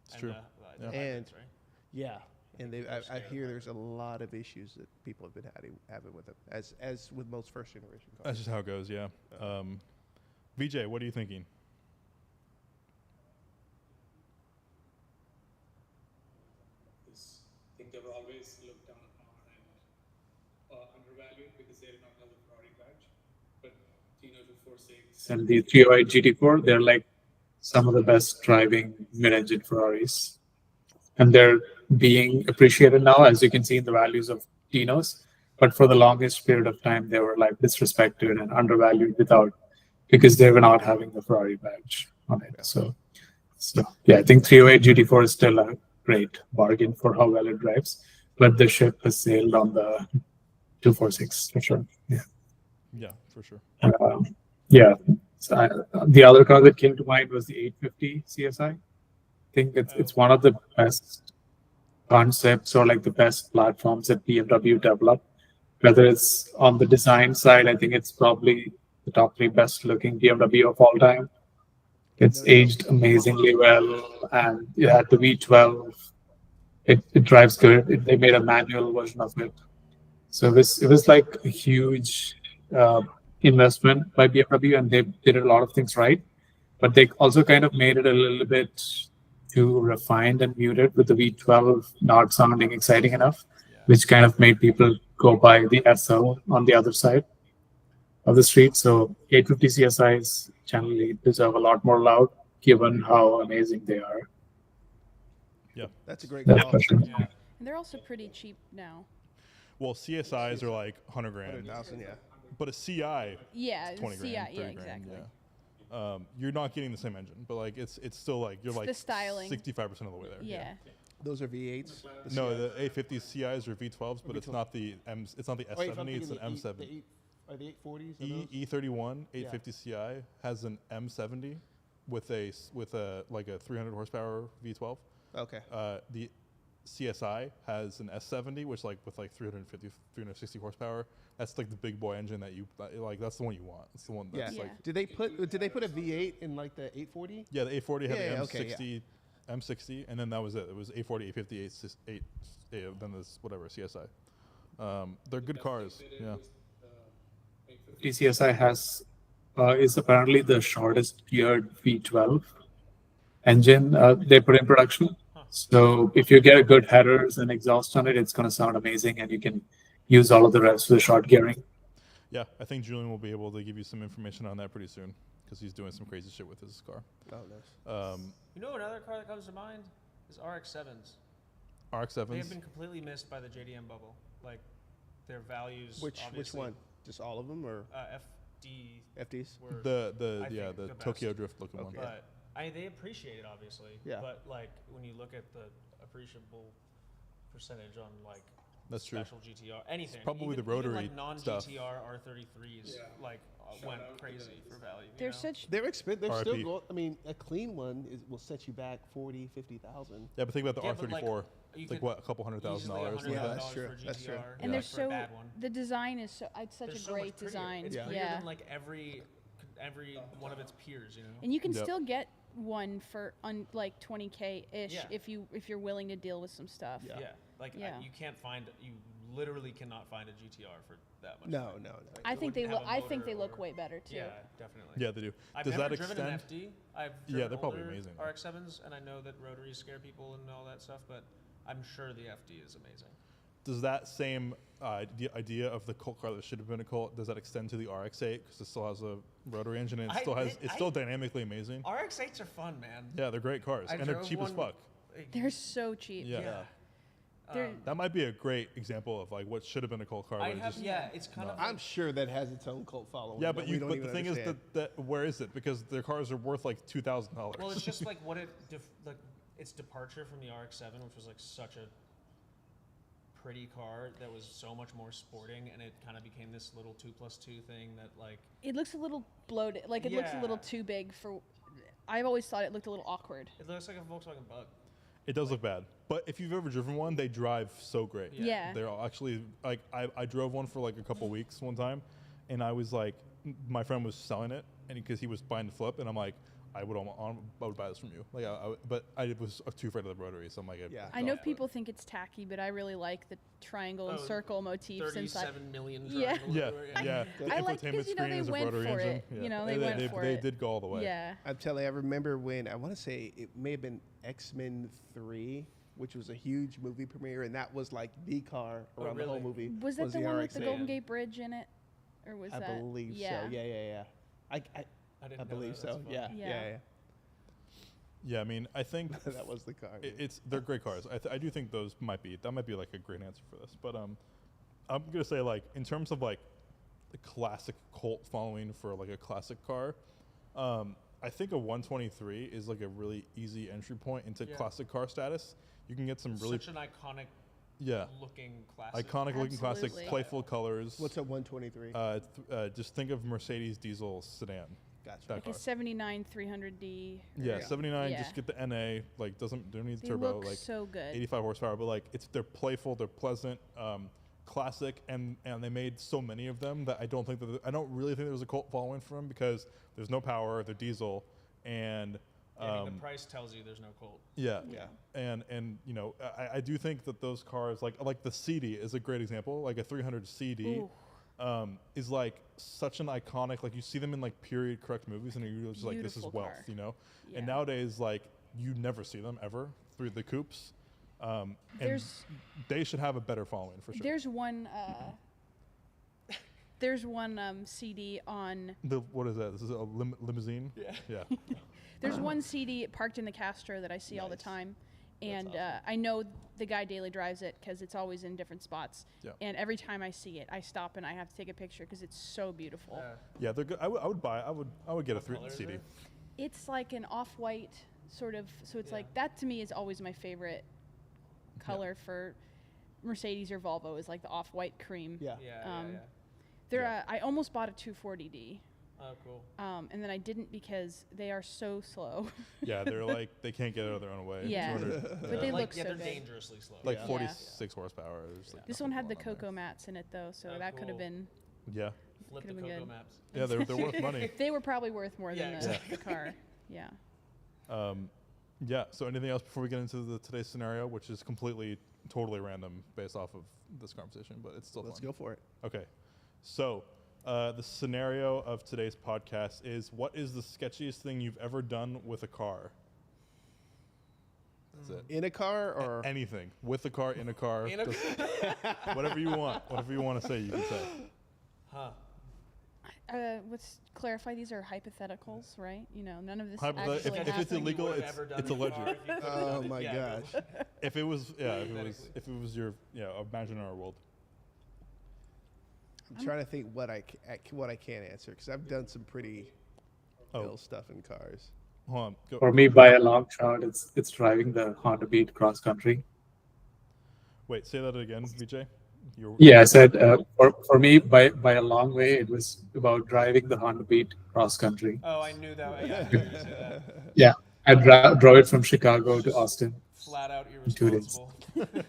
It's And true. The Yeah. hybrids, right? Yeah. And people are I scared of hear that. there's a lot of issues that people have been having with them, as with most first generation cars. That's just how it goes. Yeah. VJ, what are you thinking? I think they were always looked down upon and undervalued because they did not have the Ferrari badge. But Tino 246 and the 308 GT4, they're like some of the best driving mid-engine Ferraris. And they're being appreciated now, as you can see in the values of Tinos. But for the longest period of time, they were like disrespected and undervalued because they were not having the Ferrari badge on it. So yeah, I think 308 GT4 is still a great bargain for how well it drives. But the ship has sailed on the 246 for sure. Yeah. Yeah, for sure. Yeah. So the other car that came to mind was the 850 CSI. I think it's one of the best concepts or like the best platforms that BMW developed. Whether it's on the design side, I think it's probably the top 3 best looking BMW of all time. It's aged amazingly well, and it had the V12. It drives good. They made a manual version of it, so it was like a huge investment by BMW, and they did a lot of things right. But they also kind of made it a little bit too refined and muted with the V12 not sounding exciting enough, which kind of made people go by the SL on the other side of the street. So 850 CSIs generally deserve a lot more love given how amazing they are. Yeah. That's a great That's call. for sure. Yeah. And they're also pretty cheap now. Well, CSIs are like 100 grand, 100,000, yeah. but a CI Yeah, 20 CI, grand, 30 yeah, grand. exactly. Yeah. You're not getting the same engine, but like it's still like you're It's like the styling. 65% of the way there. Yeah. Those are V8s. No, the A50 CIs are V12s, but it's not the it's not the S70, it's an M70. Are the 840s? E31 850 Ci has an M70 with a like a 300 horsepower V12. Okay. The CSI has an S70, which like with like 360 horsepower. That's like the big boy engine that you like. That's the one you want. It's the one Yeah. that's Yeah. like Did they put a V8 in like the 840? yeah. The A40 had Yeah, the yeah, M60, okay, M60, and then that was it. It was A40, A50, then this whatever CSI. They're good cars. Yeah. TCSI has is apparently the shortest geared V12 engine they put in production. So if you get a good headers and exhaust on it, it's going to sound amazing, and you can use all of the rest for the short gearing. Yeah, I think Julian will be able to give you some information on that pretty soon because he's doing some crazy shit with his car. Oh, nice. You know another car that comes to mind is RX-7s. RX-7s. They have been completely missed by the JDM bubble. Like their values. Which obviously, one? Just all of them or FD FDs? were the I yeah think the the Tokyo best. Drift looking one. Okay. But they appreciate it obviously. Yeah. But like when you look at the appreciable percentage on like That's true. special GTR, anything. probably the even rotary like stuff. non-GTR R33s like went crazy for value. you They're know? such They're expensive. They're still RIP. going. I mean, a clean one will set you back 40, 50,000. Yeah, but think about the Yeah, but, like, R34. you It's like could what, a couple $100,000. easily something Yeah, like that's that. true. For GTR, That's true. and like, they're for a so bad one. the design is it's such They're a so great much prettier. design. It's Yeah. prettier Yeah. than like every one of its peers, you know. And you can Yep. still get one for like 20K ish Yeah. if you're willing to deal with some stuff. Yeah. Yeah, like Yeah. you literally cannot find a GTR for that much. No, money. no, no. I It think they wouldn't look. have a I think motor they look or- way better too. Yeah, definitely. Yeah, they do. I've Does never that driven extend? an FD. I've Yeah, driven they're probably older amazing, though. RX-7s, and I know that rotaries scare people and all that stuff, but I'm sure the FD is amazing. Does that same idea of the cult car that should have been a cult, does that extend to the RX-8 because it still has a rotary engine and it's still dynamically amazing? RX-8s are fun, man. Yeah, they're great cars I and they're drove cheap as one- fuck. They're so cheap. Yeah. Yeah. That might be a great example of like what should have been a cult car. I but have, just, it's kind of. I'm sure that has its own cult following. yeah, but we don't but even the thing understand. is that where is it? Because their cars are worth like $2,000. Well, it's just like what like its departure from the RX-7, which was like such a pretty car that was so much more sporting, and it kind of became this little 2+2 thing that like. It looks a little bloated. Like it looks a little too big for. I've always thought it looked a little awkward. It looks like a Volkswagen Bug. It does look bad, but if you've ever driven one, they drive so great. Yeah. They're all actually like I drove one for like a couple weeks one time, and I was like, my friend was selling it, and because he was buying the flip, and I'm like, I would buy this from you. Like, but I was too afraid of the rotary, so I'm like, I know people think it's tacky, but I really like the triangle and circle motifs inside. 37 million. Yeah. Yeah. The I like infotainment because screen they is a went rotary for engine. it. Yeah. You know, they went for it. They did go all the way. Yeah. I'm telling you, I remember when, I want to say it may have been X-Men 3, which was a huge movie premiere, and that was like the car around the whole really? movie. Was that the one with the RX-8. Golden Gate Bridge in it, or was I that? believe yeah. so. Yeah. I didn't know believe that. so. That's Yeah. funny. Yeah, I mean, I think That was the car. they're great cars. I do think that might be like a great answer for this. But I'm gonna say like in terms of like the classic cult following for like a classic car, I think a 123 is like a really easy entry point into classic car status. You can get some really Such an iconic looking classic. iconic looking classic, Absolutely. playful colors. What's a 123? Just think of Mercedes diesel sedan. Gotcha. That Like car. a 79 300D. Yeah, Yeah. 79. Yeah. Just get the NA. Like don't need the They turbo. look Like so good. 85 horsepower, but like they're playful, they're pleasant, classic, and they made so many of them that I don't really think there's a cult following for them because there's no power, they're diesel, and I think the price tells you there's no Colt. yeah, Yeah. and you know I do think that those cars like the CD is a great example, like a 300 CD. Ooh. Is like such an iconic, like you see them in like period correct movies and you're just like, this is Beautiful wealth, car. you know? Yeah. And nowadays, like you never see them ever through the coupes. And There's- they should have a better following for sure. There's one. CD on. What is that? This is a limousine? Yeah. There's one CD parked in the Castro that I see all the time, and I know the guy daily drives it because it's always in different spots. Yeah. And every time I see it, I stop and I have to take a picture because it's so beautiful. Yeah, they're good. I would get a What color is CD. it? It's like an off-white sort of. So it's like that to me is always my favorite color for Mercedes or Volvo is like the off-white cream. Yeah. They're. I almost bought a 240D. Oh, cool. And then I didn't because they are so slow. Yeah, they're like they can't get out of their own way. Yeah. 200, But they look so they're good. dangerously slow. like Yeah. 46 horsepower. There's, like, This nothing one had the going on cocoa mats in it though, so Oh, that could have cool. been. there. Flip the Could've been Cocoa good. Maps. Yeah, they're worth money. They were probably worth more Yeah, than exactly. the car. Yeah. Yeah. So anything else before we get into today's scenario, which is completely, totally random based off of this conversation, but it's still Let's fun. go for it. Okay. So the scenario of today's podcast is: what is the sketchiest thing you've ever done with a car? That's it. In a car or Anything with a car, in a car, In a just whatever you want. Whatever you want to say, you can say. Huh. Let's clarify. These are hypotheticals, right? You know, none of this Hypothet- actually if it's happened. illegal, You would've it's- ever done it's in a alleged. car if you could've Oh done it. my Yeah, gosh. If it was, Hypothetically. if it was your, imagine our world. I'm trying to think what I can answer because I've done some pretty Oh. ill stuff in cars. Hold on. Go. For me, by a long shot, it's driving the Honda Beat cross country. Wait, say that again, VJ. Yeah, I said for me, by a long way, it was about driving the Honda Beat cross country. Oh, I knew that. Yeah, I knew you were gonna say that. Yeah, I drove it from Chicago to Austin. Flat out 2 days. irresponsible.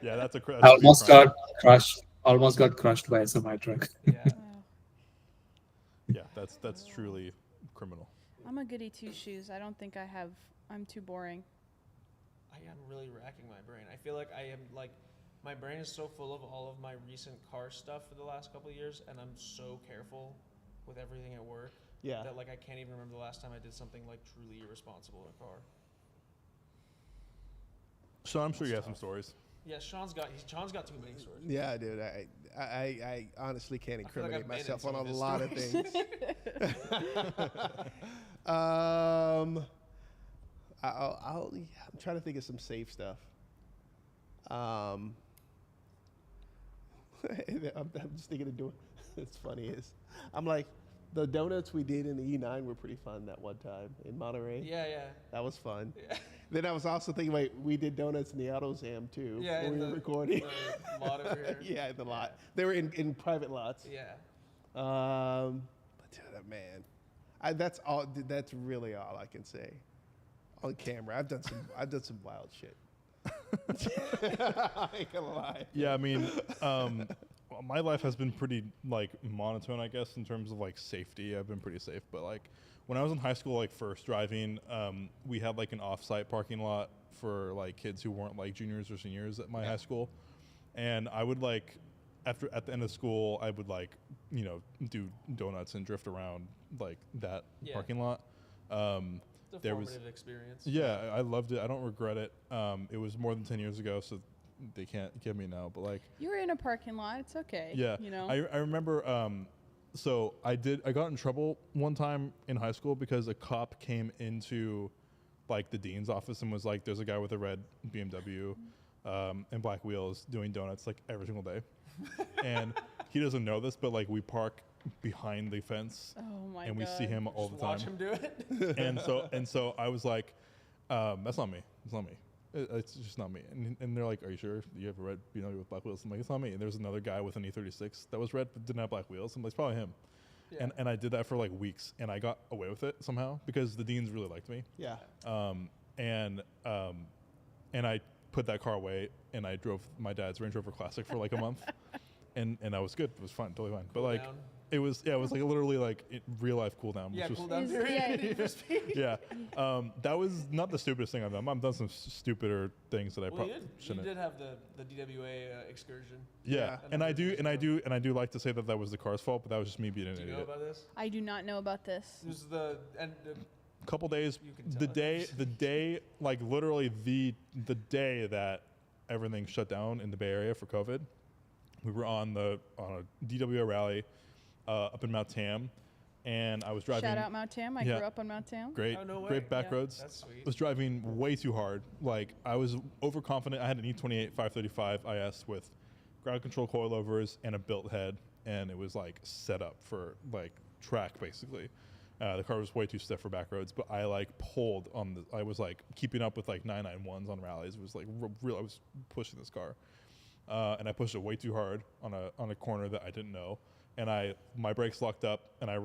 Yeah, that's a. I almost got crushed. Almost got crushed by a semi truck. Yeah. Oh, Yeah, that's truly criminal. I'm a goody two shoes. I don't think I have. I'm too boring. I am really racking my brain. I feel like I am like, my brain is so full of all of my recent car stuff for the last couple of years, and I'm so careful with everything at work Yeah. that like I can't even remember the last time I did something like truly irresponsible in a car. So I'm sure you have some stories. Yeah, Sean's got too many stories. Yeah, dude. I honestly can't I feel like incriminate I've been in myself some on of a his lot of stories. things. I'm trying to think of some safe stuff. I'm just thinking of doing. It's funny is, I'm like, the donuts we did in the E9 were pretty fun that one time in Monterey. Yeah, yeah. That was fun. Yeah. Then I was also thinking, wait, we did donuts in the AutoZam too. Yeah, when in we were the- recording. the lot over here. Yeah, in the lot. They were in private lots. Yeah. But dude, man, that's all. That's really all I can say on camera. I've done some wild shit. I ain't gonna lie. Yeah, I mean, well, my life has been pretty like monotone, I guess, in terms of like safety. I've been pretty safe, but like when I was in high school, like first driving, we had like an off-site parking lot for like kids who weren't like juniors or seniors at my high school, and I would like at the end of school, I would like do donuts and drift around like that parking lot. It's a There was- formative experience. Yeah, I loved it. I don't regret it. It was more than 10 years ago, so they can't get me now. But like, You were in a parking lot. It's okay. yeah, You know. I remember. So I got in trouble one time in high school because a cop came into like the dean's office and was like, "There's a guy with a red BMW and black wheels doing donuts like every single day," and he doesn't know this, but like we park behind the fence oh my and god. we see him all Just the time. watch him do it. and so I was like, that's not me. It's not me. It's just not me. And they're like, are you sure you have a red BMW with black wheels? I'm like, it's not me. And there's another guy with an E36 that was red but didn't have black wheels. I'm like, it's probably him. Yeah. And I did that for like weeks, and I got away with it somehow because the deans really liked me. Yeah. And I put that car away, and I drove my dad's Range Rover Classic for like a month, and I was good. It was fine, totally fine. But Cool like. down. It was like literally like real life cool down. Yeah, which was cool down Is- period. yeah. Need for Speed. yeah, that was not the stupidest thing I've done. I've done some stupider things that I Well, probably you shouldn't. did have the DWA excursion. Yeah, Yeah. and I do like to say that was the car's fault, but that was just me being an Do you know idiot. about this? I do not know about this. This was the Couple days, You can the tell it. day, like literally the day that everything shut down in the Bay Area for COVID, we were on a DWA rally up in Mount Tam, and I was driving. Shout out Mount Tam. I Yeah. grew up on Mount Tam. Great, Oh, no way. great back Yeah. roads. That's sweet. Was driving way too hard. Like I was overconfident. I had an E28 535 IS with ground control coilovers and a built head, and it was like set up for like track basically. The car was way too stiff for back roads, but I like pulled on the. I was like keeping up with like 991s on rallies. It was like real. I was pushing this car, and I pushed it way too hard on a corner that I didn't know. And my brakes locked up, and I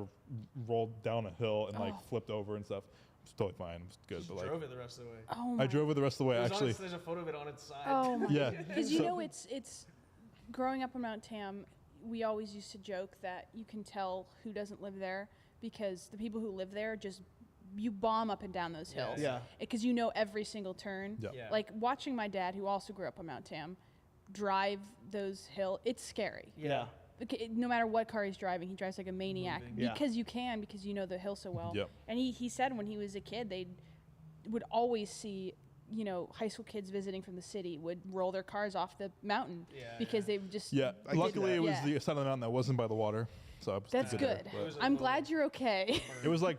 rolled down a hill and like Oh. flipped over and stuff. It was totally fine. It was good, Just but like drove it the rest of the way. Oh my. I drove it the rest of the way. It was on Actually, there's a photo of it on its side. Oh my. Yeah. Because you So- know it's growing up on Mount Tam. We always used to joke that you can tell who doesn't live there because the people who live there just you bomb up and down those Yeah. hills. Yeah. Because you know every single turn. Yeah. Yeah. Like watching my dad, who also grew up on Mount Tam, drive those hills. It's scary. Yeah. No matter what car he's driving, he drives like a maniac Moving. Yeah. because because you know the hill so well. Yep. And he said when he was a kid, they would always see, high school kids visiting from the city would roll their cars off the mountain Yeah, because yeah. they just. yeah. I get Luckily, that. it was Yeah. the side of the mountain that wasn't by the water, so I was That's there, good. but It was a I'm little glad you're okay. it was like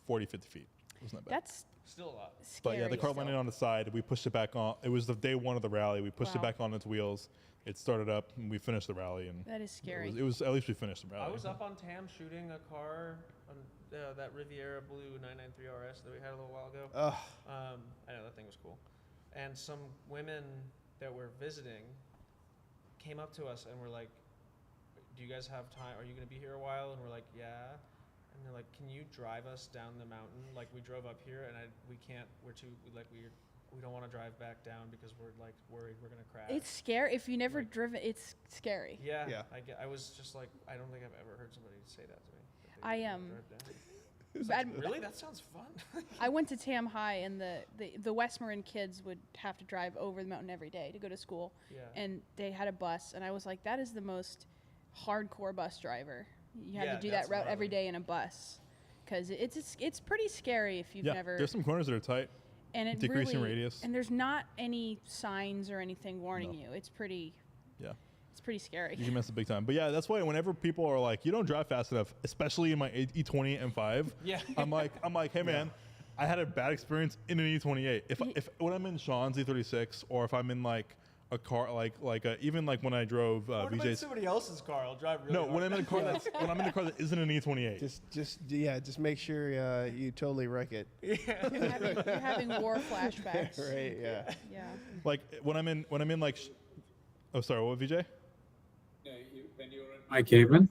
40, 50 feet. It wasn't that bad. That's Still a lot. scary. But yeah, the car still. landed on the side. We pushed it back on. It was the day one of the rally. We pushed it Wow. back on its wheels. It started up, and we finished the rally. And That is scary. It was at least we finished the rally. I was up on Tam shooting a car on that Riviera Blue 993 RS that we had a little while ago. Ugh. I know that thing was cool. And some women that were visiting came up to us and were like, "Do you guys have time? Are you going to be here a while?" And we're like, "Yeah." And they're like, "Can you drive us down the mountain? Like we drove up here, and we can't. We don't want to drive back down because we're like worried we're going to crash." It's scary. If you never Like- driven, it's scary. Yeah. Yeah. I was just like, I don't think I've ever heard somebody say that to me. that they I, would drive down. Bad- Really? That sounds fun. I went to Tam High, and the West Marin kids would have to drive over the mountain every day to go to school, Yeah. and they had a bus, and I was like, that is the most hardcore bus driver. You have Yeah, to do that's that route every gnarly. day in a bus, because it's pretty scary if you've yeah, never. there's some corners that are tight. and it decreasing really, radius. and there's not any signs or anything warning No. you. It's pretty. Yeah. It's pretty scary. You can miss it big time. But yeah, that's why whenever people are like, you don't drive fast enough, especially in my E20 M5, Yeah. I'm like, hey man, I had a bad experience in an E28. If when I'm in Sean's E36 or if I'm in like a car even like when I drove What about VJ's. somebody else's car? I'll drive really No, hard. when I'm in a car that isn't an E28. Just make sure you totally wreck it. You're having war flashbacks. Right? Yeah. Yeah. Like when I'm in like, oh sorry, what VJ? My Cayman.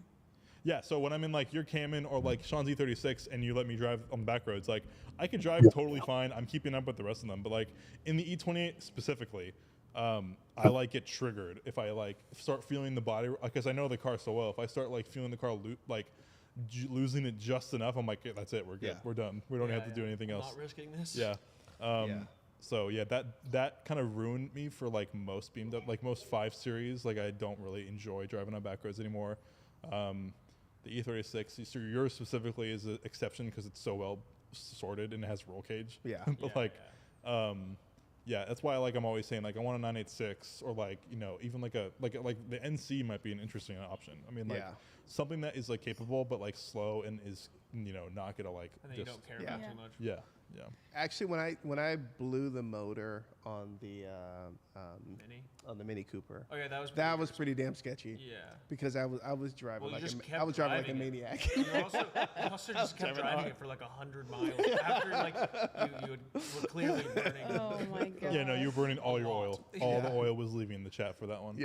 Yeah, so when I'm in like your Cayman or like Sean's E36 and you let me drive on back roads, like I could drive totally fine. I'm keeping up with the rest of them, but like in the E28 specifically, I like get triggered if I like start feeling the body, because I know the car so well. If I start like feeling the car losing it just enough, I'm like, yeah, that's it, we're good, we're done. We don't have to do anything else. Not risking this. Yeah. So yeah, that kind of ruined me for like most most 5 Series. Like I don't really enjoy driving on back roads anymore. The E36, so yours specifically is an exception because it's so well sorted and it has roll cage. Yeah. But that's why I'm always saying like I want a 986 or like even like the NC might be an interesting option. I mean something that is like capable but like slow and is not gonna like. And then you don't care about too much. Yeah. Actually, when I blew the motor on the Mini Cooper, okay, that was pretty damn sketchy. Yeah. Because I was driving like a maniac. You also just kept driving it for like 100 miles after like you were clearly burning. Oh my god. Yeah, no, you were burning all your oil. All the oil was leaving the chat for that one.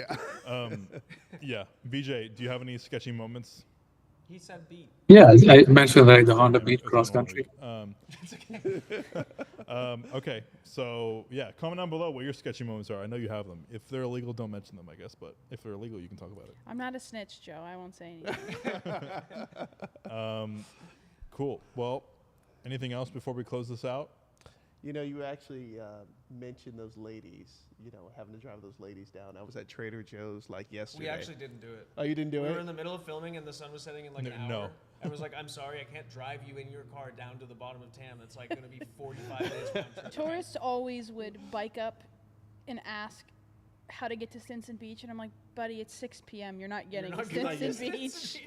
Yeah. VJ, do you have any sketchy moments? He said beat. Yeah, I mentioned like the Honda Beat cross country. Okay, so yeah, comment down below what your sketchy moments are. I know you have them. If they're illegal, don't mention them, I guess. But if they're illegal, you can talk about it. I'm not a snitch, Joe. I won't say anything. Cool. Well, anything else before we close this out? You actually mentioned those ladies, having to drive those ladies down. I was at Trader Joe's yesterday. We actually didn't do it. Oh, you didn't do it? We were in the middle of filming and the sun was setting in like an hour. No. I was like, I'm sorry, I can't drive you in your car down to the bottom of Tam. It's like going to be 45 minutes round trip. Tourists always would bike up and ask how to get to Stinson Beach, and I'm like, buddy, it's 6 p.m. You're not getting to Stinson Beach.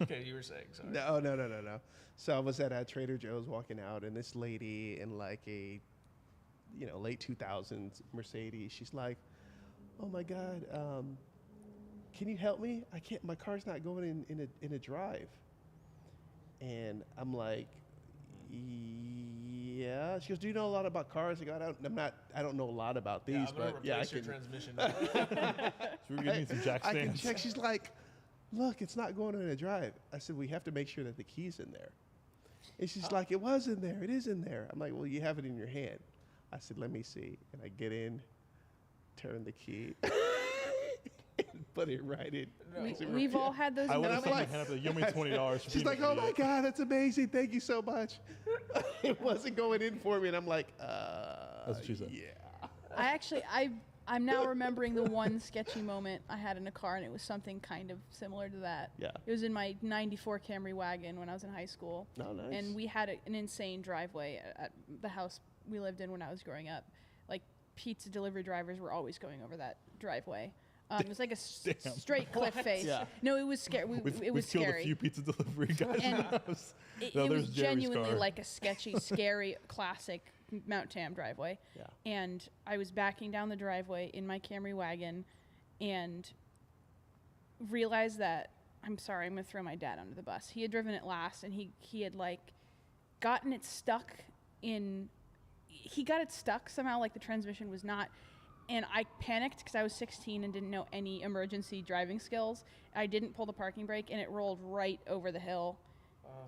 Okay, you were saying, sorry. No. So I was at Trader Joe's walking out, and this lady in like a, late 2000s Mercedes, she's like, oh my God, can you help me? I can't, my car's not going in a drive. And I'm like, yeah. She goes, do you know a lot about cars? I go, I don't know a lot about these, but yeah, I your can. transmission. So we're getting some jack I stands. can check. She's like, look, it's not going in a drive. I said, we have to make sure that the key's in there. And she's like, it was in there. It is in there. I'm like, well, you have it in your hand. I said, let me see. And I get in, turn the key, and put it right in. We've all had those I would moments. have stuck my hand up. You owe me $20. For She's being like, an oh my idiot." God, that's amazing. Thank you so much. It wasn't going in for me. And I'm like, That's what she said. Yeah. I'm now remembering the one sketchy moment I had in a car, and it was something kind of similar to that. Yeah. It was in my 94 Camry wagon when I was in high school. Oh, nice. And we had an insane driveway at the house we lived in when I was growing up. Like, pizza delivery drivers were always going over that driveway. It was like a straight cliff face. Yeah. No, it was scary. It was killed scary. a few pizza delivery guys. And in the house. It No, was there's Jerry's genuinely car. like a sketchy, scary, classic Mount Tam driveway. Yeah. And I was backing down the driveway in my Camry wagon and realized that, I'm sorry, I'm going to throw my dad under the bus. He had driven it last, and he had gotten it stuck in, he got it stuck somehow, like the transmission was not. And I panicked because I was 16 and didn't know any emergency driving skills. I didn't pull the parking brake, and it rolled right over the hill.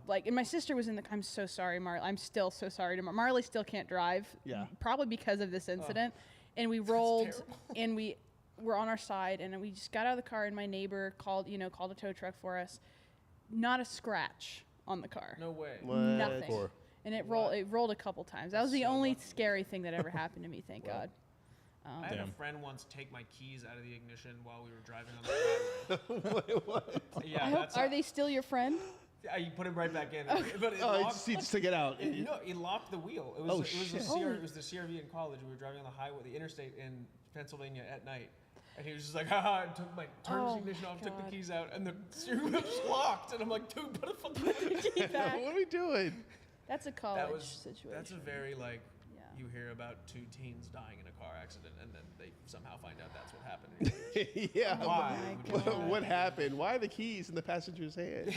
And my sister was in the. I'm so sorry, Marley. I'm still so sorry to Marley. Still can't drive. Yeah. Probably because of this incident. And we rolled, and we were on our side, and we just got out of the car, and my neighbor called a tow truck for us. Not a scratch on the car. No way. What? Nothing. And it rolled a couple times. That was the only scary thing that ever happened to me. Thank God. I had a friend once take my keys out of the ignition while we were driving on the highway. Wait, what? Yeah, Are they still your friend? You put him right back in. But it Oh, locked, he just took it out. no, it locked the wheel. It was, Oh, it was shit. it was the CRV in college. We were driving on the highway, the interstate in Pennsylvania at night. And he was just like, haha, and turned his ignition off, took the God. keys out, and the steering wheel was locked. And I'm like, dude, put a fucking Keep that. What are we doing? That's a college situation. That's a very you hear about 2 teens dying in a car accident, and then they somehow find out that's what happened. Yeah. Why? my would you do God. What that? happened? Why are the keys in the passenger's hand?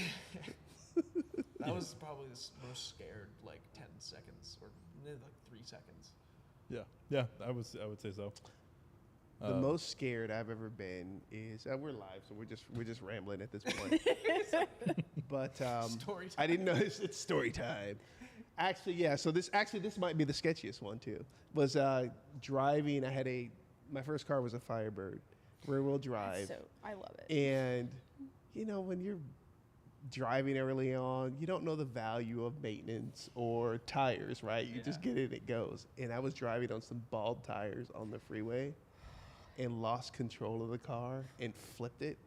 That was probably the most scared, like 10 seconds or like 3 seconds. Yeah, I would say so. The most scared I've ever been is we're live, so we're just rambling at this point. But Story I time. didn't know it's story time. Actually, yeah. So this might be the sketchiest one too. Was driving. My first car was a Firebird, rear wheel drive, So I love it. and when you're driving early on, you don't know the value of maintenance or tires, right? You just Yeah. get in, it goes. And I was driving on some bald tires on the freeway and lost control of the car and flipped it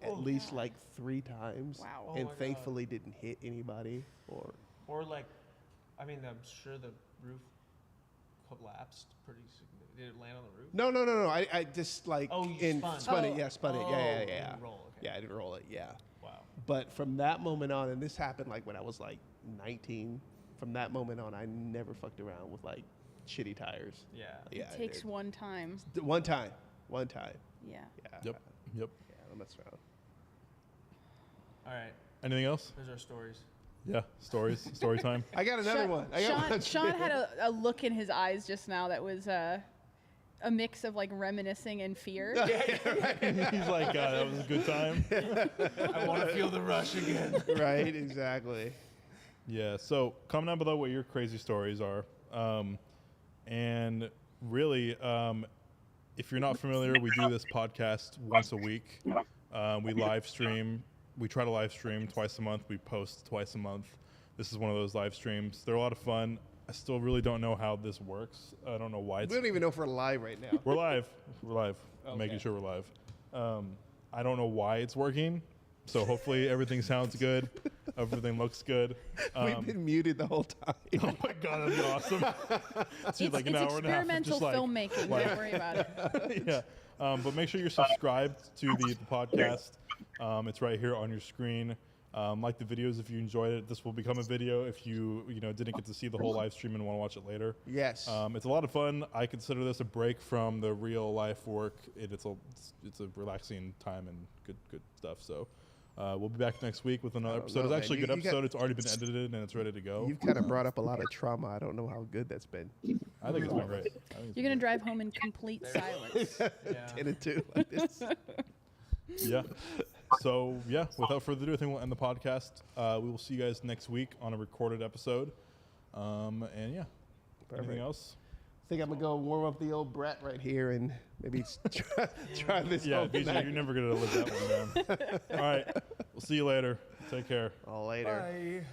at my least God. like 3 times. Wow. Oh and my God. thankfully didn't hit anybody or Or like, I mean, I'm sure the roof collapsed pretty significantly. Did it land on the roof? no. I just like Oh, you spun. it. Yeah, spun it. Oh, Yeah. you didn't roll, okay. Yeah, I didn't roll it. Yeah. Wow. But from that moment on, and this happened like when I was like 19, from that moment on, I never fucked around with like shitty tires. Yeah. Yeah. It takes one time. one time. Yeah. Yeah. Yep. Yeah, don't mess around. All right. Anything else? There's our stories. Yeah, story time. I got another one. I got one. Sean had a look in his eyes just now that was a mix of like reminiscing and fear. He's like, that was a good time. I want to feel the rush again. Right, exactly. Yeah, so comment down below what your crazy stories are. And really, if you're not familiar, we do this podcast once a week. We live stream. We try to live stream twice a month. We post twice a month. This is one of those live streams. They're a lot of fun. I still really don't know how this works. I don't know why We it's... don't even know if we're live right now. We're live. We're live. Okay. Making sure we're live. I don't know why it's working. So hopefully everything sounds good. Everything looks good. We've been muted the whole time. Oh my God, that'd be awesome. It's It's, like an it's hour and a half of experimental just like, filmmaking. Don't worry about it. yeah. But make sure you're subscribed to the podcast. It's right here on your screen. Like the videos if you enjoyed it. This will become a video if you didn't get to see the whole live stream and want to watch it later. Yes. It's a lot of fun. I consider this a break from the real life work. It's a relaxing time and good stuff. So we'll be back next week with another I don't episode. know, It's actually a man. good You got- episode. It's already been edited and it's ready to go. You've kind of brought up a lot of trauma. I don't know how good that's been. I think it's been great. I think it's You're been gonna drive home in complete silence. Yeah. 10 and 2 like this. Yeah. So yeah, without further ado, I think we'll end the podcast. We will see you guys next week on a recorded episode. And yeah, Perfect. anything else? I think I'm gonna go warm up the old brat right here and maybe try this. Yeah, home BJ, tonight. you're never gonna live that one down. All right, we'll see you later. Take care. Later. Bye.